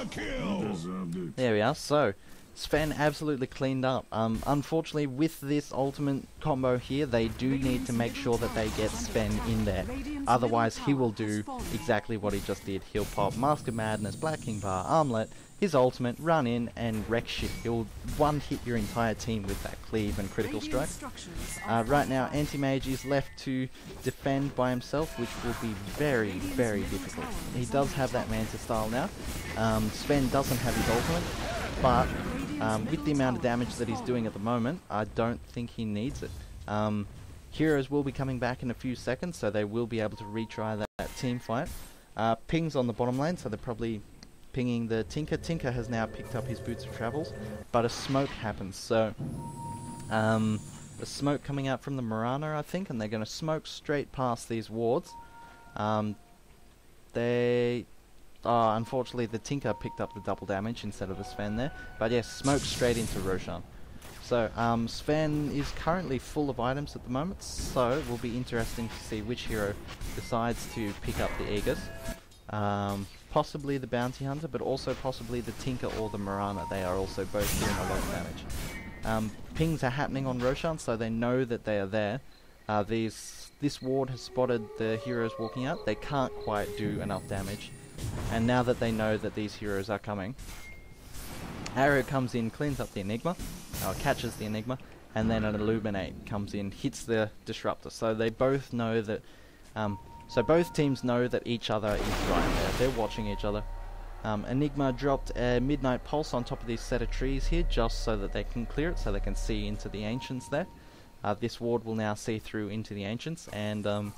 There we are. So Sven absolutely cleaned up. Unfortunately, with this ultimate combo here, they do need to make sure that they get Sven in there. Otherwise, he will do exactly what he just did. He'll pop Mask of Madness, Black King Bar, Armlet, his ultimate, run in, and wreck shit. He'll one-hit your entire team with that cleave and critical strike. Right now, Anti-Mage is left to defend by himself, which will be very, very difficult. He does have that Manta style now. Sven doesn't have his ultimate, but with the amount of damage that he's doing at the moment, I don't think he needs it. Heroes will be coming back in a few seconds, so they will be able to retry that team fight. Ping's on the bottom lane, so they're probably pinging the Tinker. Tinker has now picked up his Boots of Travels, but a smoke happens, so a smoke coming out from the Mirana, I think, and they're going to smoke straight past these wards. Unfortunately, the Tinker picked up the double damage instead of the Sven there. But yes, smoke straight into Roshan. So, Sven is currently full of items at the moment, so it will be interesting to see which hero decides to pick up the Aegis. Possibly the Bounty Hunter, but also possibly the Tinker or the Mirana. They are also both doing a lot of damage. Pings are happening on Roshan, so they know that they are there. This ward has spotted the heroes walking out. They can't quite do enough damage. And now that they know that these heroes are coming, Arrow comes in, cleans up the Enigma, catches the Enigma, and then an Illuminate comes in, hits the Disruptor. So they both know that, so both teams know that each other is right there. They're watching each other. Enigma dropped a Midnight Pulse on top of this set of trees here, just so that they can clear it, so they can see into the Ancients there. This ward will now see through into the Ancients, and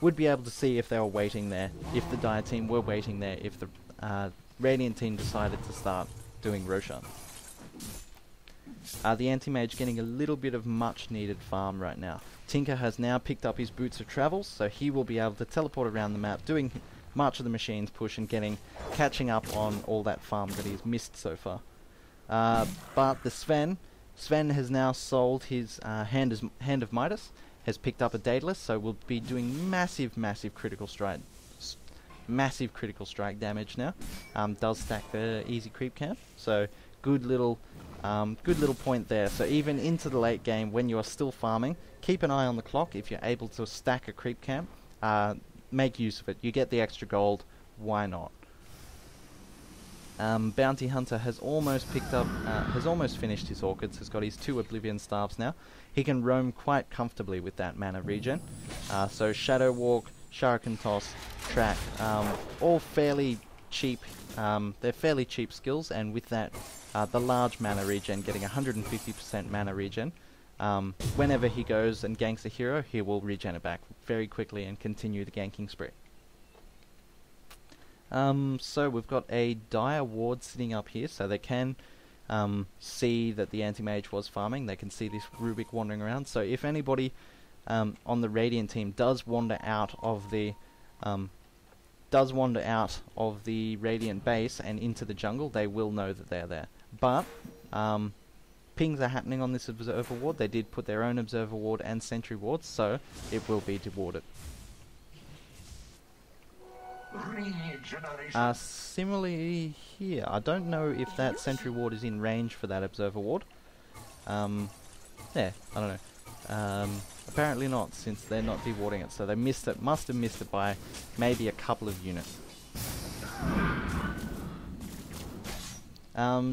would be able to see if they were waiting there, if the Dire team were waiting there, if the Radiant team decided to start doing Roshan. The Anti-Mage getting a little bit of much needed farm right now. Tinker has now picked up his Boots of Travels, so he will be able to teleport around the map, doing March of the Machines push and catching up on all that farm that he's missed so far. But the Sven has now sold his Hand of Midas, has picked up a Daedalus, so we'll be doing massive critical strike massive critical strike damage now. Does stack the easy creep camp, so good little point there. So even into the late game, when you are still farming, keep an eye on the clock. If you're able to stack a creep camp, make use of it. You get the extra gold, why not? Bounty Hunter has almost picked up, has almost finished his orchids, has got his 2 Oblivion Staves now. He can roam quite comfortably with that mana regen. So Shadow Walk, Shuriken Toss, Track, all fairly cheap, they're fairly cheap skills, and with that, the large mana regen, getting 150% mana regen, whenever he goes and ganks a hero, he will regen it back very quickly and continue the ganking spree. So we've got a Dire Ward sitting up here, so they can see that the Anti-Mage was farming. They can see this Rubik wandering around. So if anybody on the Radiant team does wander out of the Radiant base and into the jungle, they will know that they're there. But pings are happening on this Observer Ward. They did put their own Observer Ward and Sentry Wards, so it will be dewarded. Similarly here, I don't know if that Sentry Ward is in range for that Observer Ward. Yeah, I don't know. Apparently not, since they're not dewarding it, so they missed it, must have missed it by maybe a couple of units.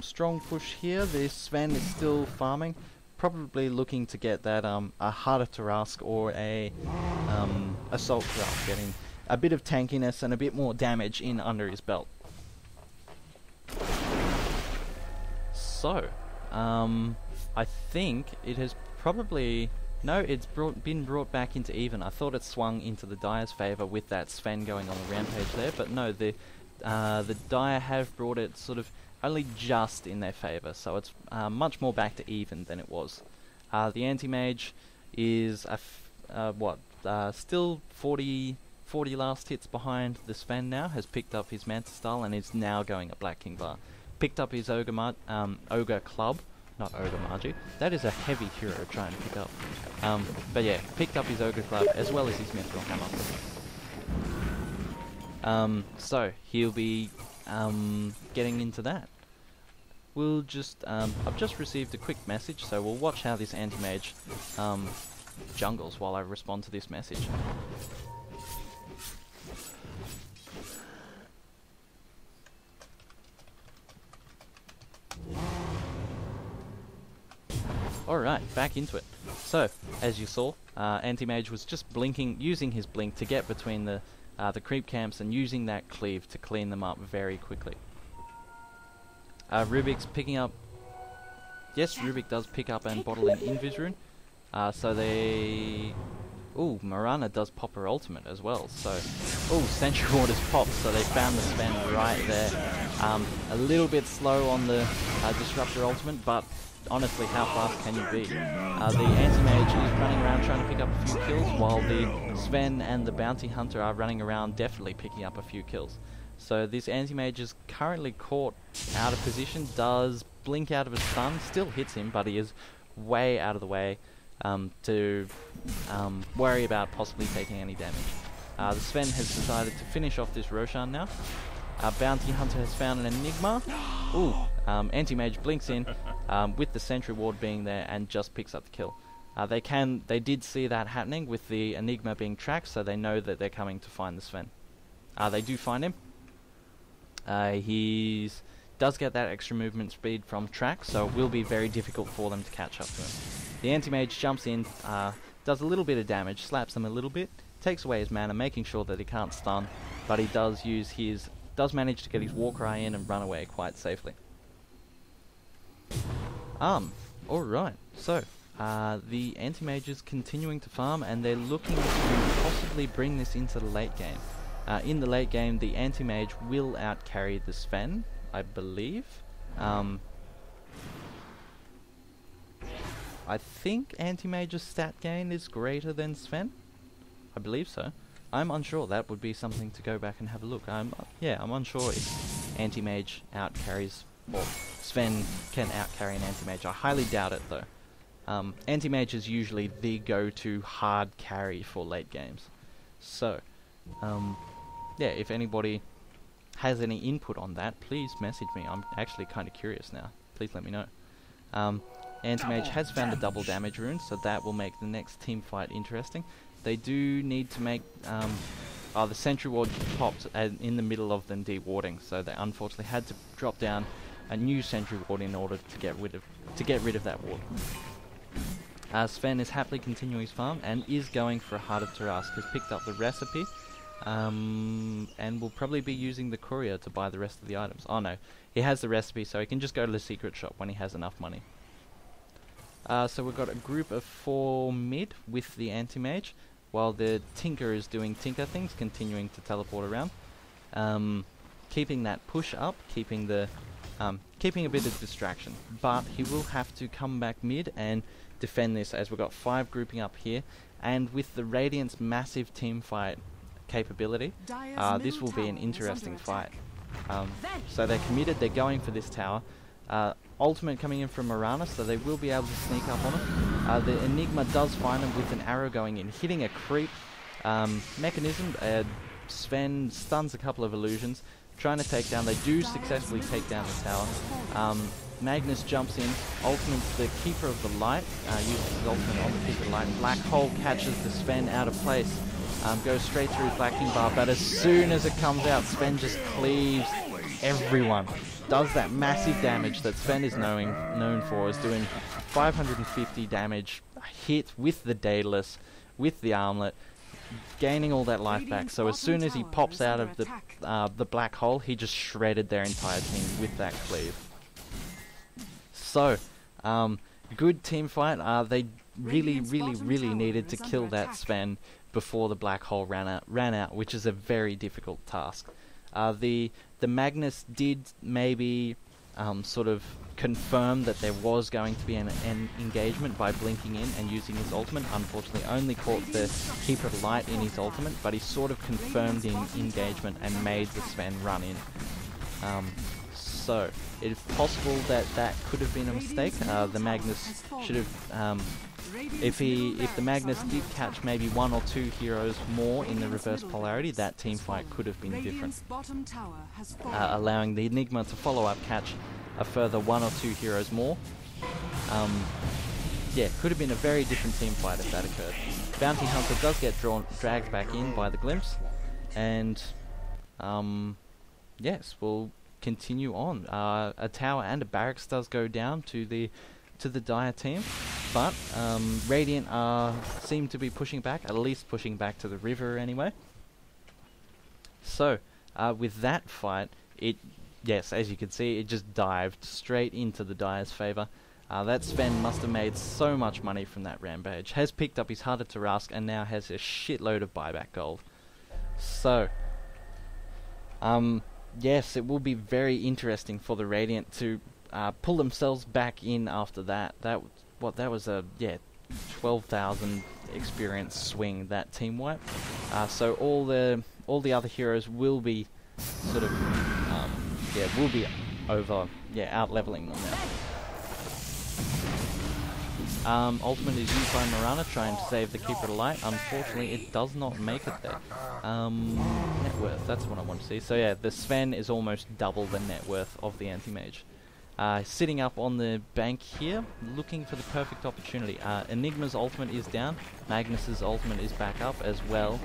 Strong push here. The Sven is still farming, probably looking to get that a harder Tarask or a Assault Tarask, getting a bit of tankiness and a bit more damage in under his belt. So, I think it has probably... No, it's been brought back into even. I thought it swung into the Dire's favour with that Sven going on the rampage there, but no, the Dire have brought it sort of only just in their favour, so it's much more back to even than it was. The Anti-Mage is still 40 last hits behind the Sven now, has picked up his Manta Style and is now going at Black King Bar. Picked up his Ogre Club, not Ogre Margie. That is a heavy hero trying to pick up. But yeah, picked up his Ogre Club as well as his Mithril Hammer. So he'll be getting into that. We'll just I've just received a quick message, so we'll watch how this Anti-Mage jungles while I respond to this message. Alright, back into it. So, as you saw, Anti-Mage was just blinking, using his blink to get between the creep camps and using that cleave to clean them up very quickly. Rubik's picking up... Yes, Rubik does pick up and bottle an Invis Rune. So they... Ooh, Mirana does pop her ultimate as well, so... Ooh, Sentry Ward is popped, so they found the Sven right there. A little bit slow on the Disruptor ultimate, but honestly, how fast can you be? The Anti-Mage is running around trying to pick up a few kills, while the Sven and the Bounty Hunter are running around definitely picking up a few kills. So this Anti-Mage is currently caught out of position, does blink out of his stun, still hits him, but he is way out of the way to worry about possibly taking any damage. The Sven has decided to finish off this Roshan now. Bounty Hunter has found an Enigma. Ooh, Anti-Mage blinks in with the Sentry Ward being there and just picks up the kill. They did see that happening with the Enigma being tracked, so they know that they're coming to find the Sven. They do find him. He does get that extra movement speed from track, so it will be very difficult for them to catch up to him. The Anti-Mage jumps in, does a little bit of damage, slaps them a little bit, takes away his mana, making sure that he can't stun, but he does manage to get his Warcry in and run away quite safely. Alright, so the Anti-Mage is continuing to farm, and they're looking to possibly bring this into the late game. In the late game, the Anti-Mage will outcarry the Sven, I believe. I think Anti-Mage's stat gain is greater than Sven. I believe so. I'm unsure. That would be something to go back and have a look. I'm unsure if Anti-Mage outcarries, or Sven can outcarry an Anti-Mage. I highly doubt it though. Anti-Mage is usually the go-to hard carry for late games. So, yeah, if anybody has any input on that, please message me. I'm actually kind of curious now. Please let me know. Anti-Mage has found a double damage rune, so that will make the next team fight interesting. They do need to make the sentry ward popped in the middle of them dewarding, so they unfortunately had to drop down a new sentry ward in order to get rid of that ward. Sven is happily continuing his farm and is going for a Heart of Tarask. Has picked up the recipe and will probably be using the courier to buy the rest of the items. Oh no, he has the recipe, so he can just go to the secret shop when he has enough money. So we've got a group of 4 mid with the anti-mage, while the Tinker is doing Tinker things, continuing to teleport around, keeping that push up, keeping a bit of distraction. But he will have to come back mid and defend this, as we've got 5 grouping up here, and with the Radiant's massive team fight capability, this will be an interesting fight. So they're committed, they're going for this tower. Ultimate coming in from Mirana, so they will be able to sneak up on him. The Enigma does find him with an arrow going in, hitting a creep mechanism. Sven stuns a couple of illusions, trying to take down. They do successfully take down the tower. Magnus jumps in, ultimates the Keeper of the Light, uses his ultimate on the Keeper of the Light. Black Hole catches the Sven out of place, goes straight through his Black King bar, but as soon as it comes out, Sven just cleaves everyone. Does that massive damage that Sven is known for, is doing 550 damage hit with the Daedalus, with the armlet, gaining all that life back. So as soon as he pops out of the black hole, he just shredded their entire team with that cleave. So, good team fight. They really needed to kill that Sven before the black hole ran out, which is a very difficult task. The Magnus did maybe sort of confirm that there was going to be an engagement by blinking in and using his ultimate. Unfortunately, only caught the Keeper of Light in his ultimate, but he sort of confirmed in engagement and made the Sven run in. So it is possible that that could have been a mistake. The Magnus should have. If the Magnus did catch maybe 1 or 2 heroes more in the reverse polarity, that team fight could have been different. Allowing the Enigma to follow up, catch a further 1 or 2 heroes more. Yeah, could have been a very different team fight if that occurred. Bounty Hunter does get dragged back in by the Glimpse, and yes, we'll continue on. A tower and a barracks does go down to the Dire team, but Radiant seem to be pushing back, at least pushing back to the river anyway. So with that fight, yes, as you can see, it just dived straight into the Dire's favour. That Sven must have made so much money from that rampage, has picked up his Heart of Tarask, and now has a shitload of buyback gold. So yes, it will be very interesting for the Radiant to pull themselves back in after that. That was a 12,000 experience swing, that team wipe. So all the other heroes will be sort of will be over out leveling them now. Ultimate is used by Mirana trying to save the Keeper of the Light. Unfortunately, it does not make it there. Net worth, that's what I want to see. So yeah, the Sven is almost double the net worth of the anti-mage. Sitting up on the bank here, looking for the perfect opportunity. Enigma's ultimate is down, Magnus's ultimate is back up, as well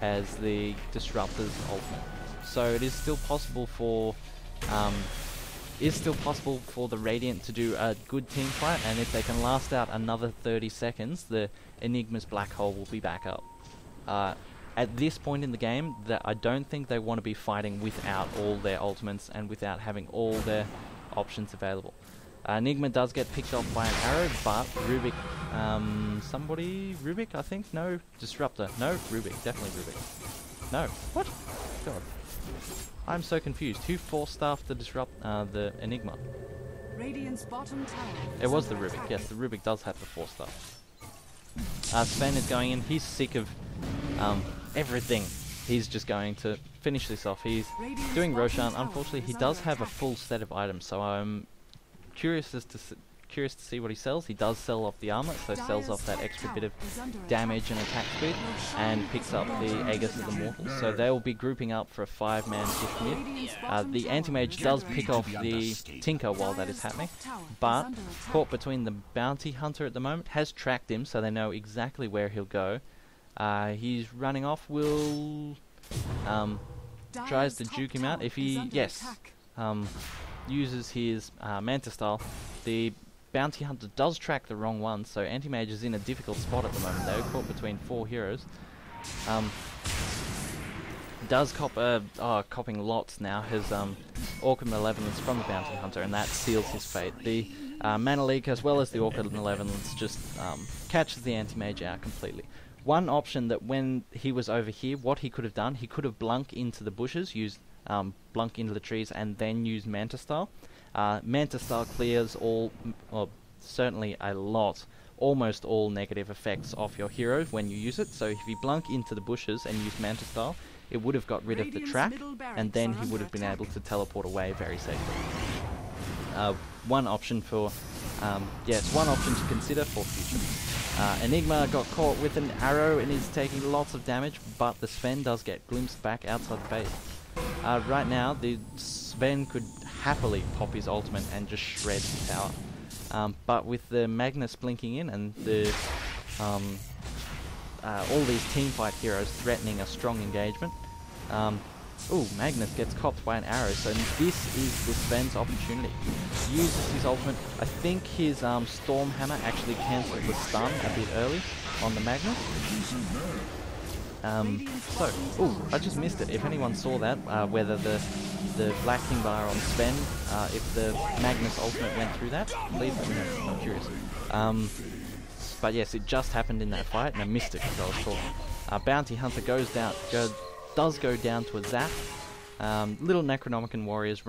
as the Disruptor's ultimate. So it is still possible for the Radiant to do a good team fight, and if they can last out another 30 seconds, the Enigma's black hole will be back up. At this point in the game, I don't think they want to be fighting without all their ultimates and without having all their options available. Enigma does get picked off by an arrow, but Rubik, Rubik, I think? No, Disruptor. No, Rubik, definitely Rubik. No, what? God. I'm so confused. Who force-staffed the Enigma? It was the Rubik, yes, the Rubik does have the force-staff. Sven is going in, he's sick of everything. He's just going to finish this off. He's doing Roshan. Unfortunately, he does have a full set of items, so I'm curious curious to see what he sells. He does sell off the armor, so sells off that extra bit of damage and attack speed, and picks up the Aegis of the Mortal. So they will be grouping up for a 5-man push mid. The Anti-Mage does pick off the Tinker while that is happening, but caught between the Bounty Hunter at the moment, has tracked him, so they know exactly where he'll go. He's running off, will tries to juke him out. If he, uses his Manta Style, the Bounty Hunter does track the wrong one, so Anti-Mage is in a difficult spot at the moment. They're caught between 4 heroes. Does copping lots now, his Orchid Malevolence from the Bounty Hunter, and that seals his fate. The Mana Leak as well as the Orchid Malevolence just catches the Anti-Mage out completely. One option that when he was over here, what he could have done, he could have blunk into the bushes, used blunk into the trees, and then use Manta Style. Manta Style clears all, or certainly a lot, almost all negative effects off your hero when you use it. So if you blunk into the bushes and use Manta Style, it would have got rid of the trap, and then he would have been able to teleport away very safely. One option for, one option to consider for future. Enigma got caught with an arrow and is taking lots of damage, but the Sven does get glimpsed back outside the base. Right now, the Sven could happily pop his ultimate and just shred the tower. But with the Magnus blinking in and the all these teamfight heroes threatening a strong engagement, Magnus gets copped by an arrow, so this is the Sven's opportunity. Uses his ultimate. I think his Storm Hammer actually cancelled the stun a bit early on the Magnus. I just missed it. If anyone saw that, whether the Black King bar on Sven, if the Magnus ultimate went through that, please let me know. I'm curious. But yes, it just happened in that fight, and I missed it because I was talking. Bounty Hunter does go down to a zap. Little Necronomicon warriors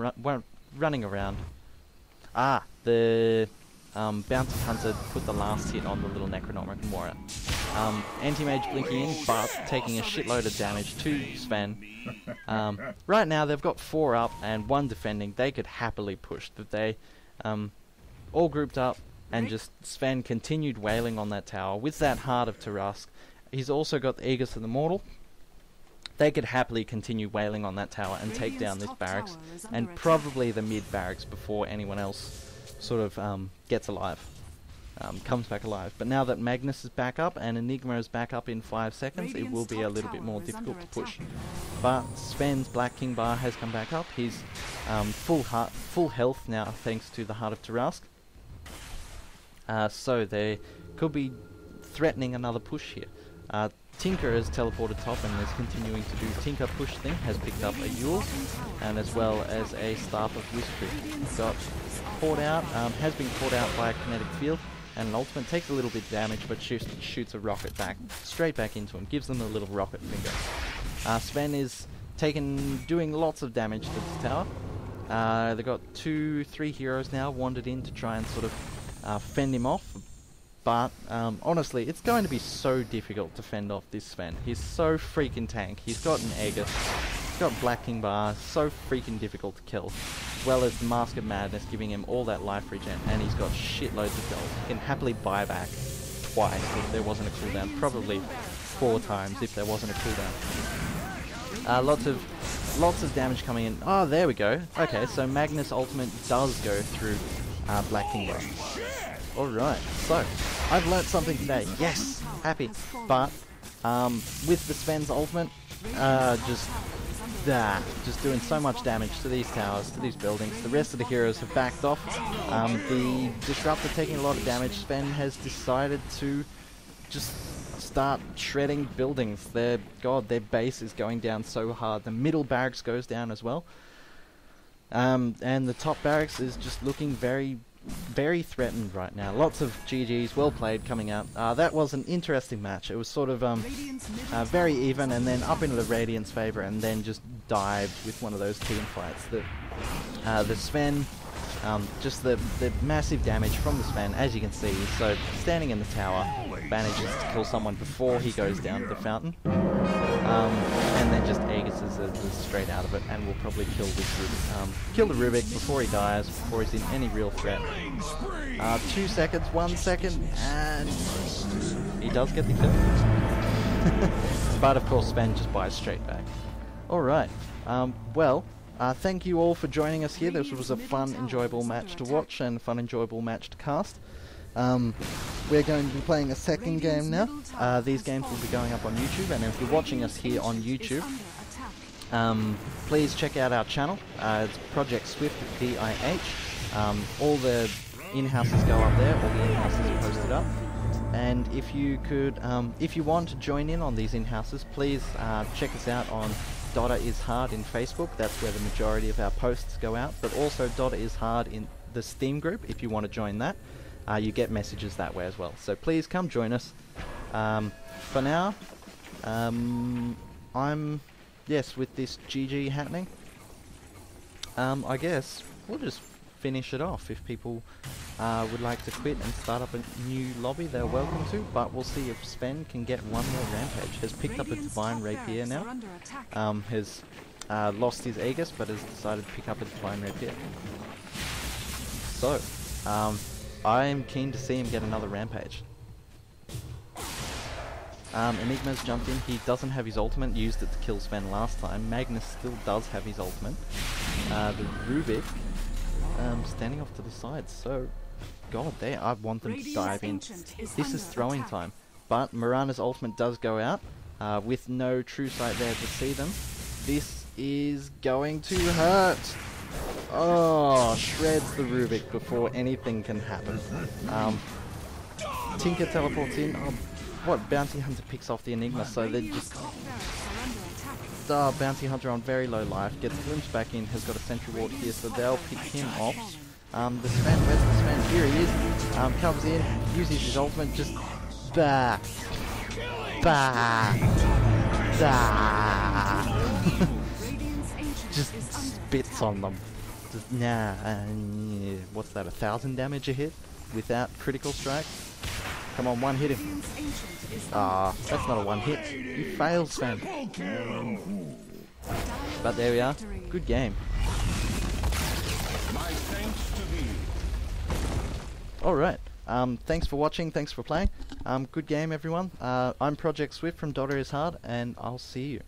running around. The Bounty Hunter put the last hit on the little Necronomicon warrior. Anti-Mage blinking in, but taking a shitload of damage to Sven. Right now they've got 4 up and 1 defending. They could happily push, but they all grouped up, and just Sven continued wailing on that tower with that Heart of Tarask. He's also got the Aegis of the Mortal. They could happily continue wailing on that tower and take down this barracks, and probably the mid barracks before anyone else sort of gets alive, comes back alive. But now that Magnus is back up and Enigma is back up in 5 seconds, it will be a little bit more difficult to push. But Sven's Black King bar has come back up. He's full health now thanks to the Heart of Tarask. So they could be threatening another push here. Tinker has teleported top and is continuing to do Tinker push thing, has picked up a Yule, and as well as a Staff of Wizardry. Got caught out, has been caught out by a kinetic field, and an ultimate takes a little bit of damage, but shoots a rocket back, straight back into him, gives them a little rocket finger. Sven is doing lots of damage to this tower. They've got 2-3 heroes now wandered in to try and sort of fend him off. But, honestly, it's going to be so difficult to fend off this Sven. He's so freaking tank. He's got an Aegis. He's got Black King bar. So freaking difficult to kill. As well as the Mask of Madness giving him all that life regen. And he's got shitloads of gold. He can happily buy back twice if there wasn't a cooldown. Probably 4 times if there wasn't a cooldown. Lots of damage coming in. Oh, there we go. Okay, so Magnus ultimate does go through Black King bar. Alright, so I've learnt something today. Yes! Happy. But with the Sven's ultimate, just doing so much damage to these towers, to these buildings. The rest of the heroes have backed off. The Disruptor taking a lot of damage. Sven has decided to just start shredding buildings. Their base is going down so hard. The middle barracks goes down as well. And the top barracks is just looking very threatened right now. Lots of GGs, well played coming out. That was an interesting match. It was sort of very even, and then up into the Radiant's favour, and then just dived with one of those team fights. The Sven, just the massive damage from the Sven, as you can see. So standing in the tower, manages to kill someone before he goes down the fountain. and then just Aegis's straight out of it, and we'll probably kill this Rubik. Kill the Rubik before he dies, before he's in any real threat. 2 seconds, 1 second, and he does get the kill. But of course Sven just buys straight back. Alright, well, thank you all for joining us here. This was a fun, enjoyable match to watch and a fun, enjoyable match to cast. We're going to be playing a second game now. These games will be going up on YouTube, and if you're watching us here on YouTube, please check out our channel. It's Project Swift DIH. All the in-houses go up there, all the in-houses are posted up. And if you could, if you want to join in on these in-houses, please check us out on DotA is Hard in Facebook. That's where the majority of our posts go out. But also DotA is Hard in the Steam group, if you want to join that. You get messages that way as well. So please come join us. For now, yes, with this GG happening, I guess we'll just finish it off. If people would like to quit and start up a new lobby, they're welcome to, but we'll see if Sven can get one more rampage. Has picked up a Divine Rapier now. Has lost his Aegis, but has decided to pick up a Divine Rapier. So, I'm keen to see him get another rampage. Enigma's jumped in. He doesn't have his ultimate, used it to kill Sven last time. Magnus still does have his ultimate. The Rubik standing off to the side, so god, I want them to dive in. This is throwing time, but Mirana's ultimate does go out with no true sight there to see them. This is going to hurt. Oh, shreds the Rubik before anything can happen. Tinker teleports in. What? Bounty Hunter picks off the Enigma, so they're just... Bounty Hunter on very low life, gets glimpsed back in, has got a sentry ward here, so they'll pick him off. The Sven, where's the Sven? Here he is. Comes in, uses his ultimate, just... Bah! Bah! Bah! Just spits on them. Just, nah, what's that, 1,000 damage a hit? Without critical strike? Come on, one hit him. That's not a one hit. You failed, Sven. But there we are. Good game. Alright. Thanks for watching, thanks for playing. Good game, everyone. I'm Project Swift from DotA is Hard, and I'll see you.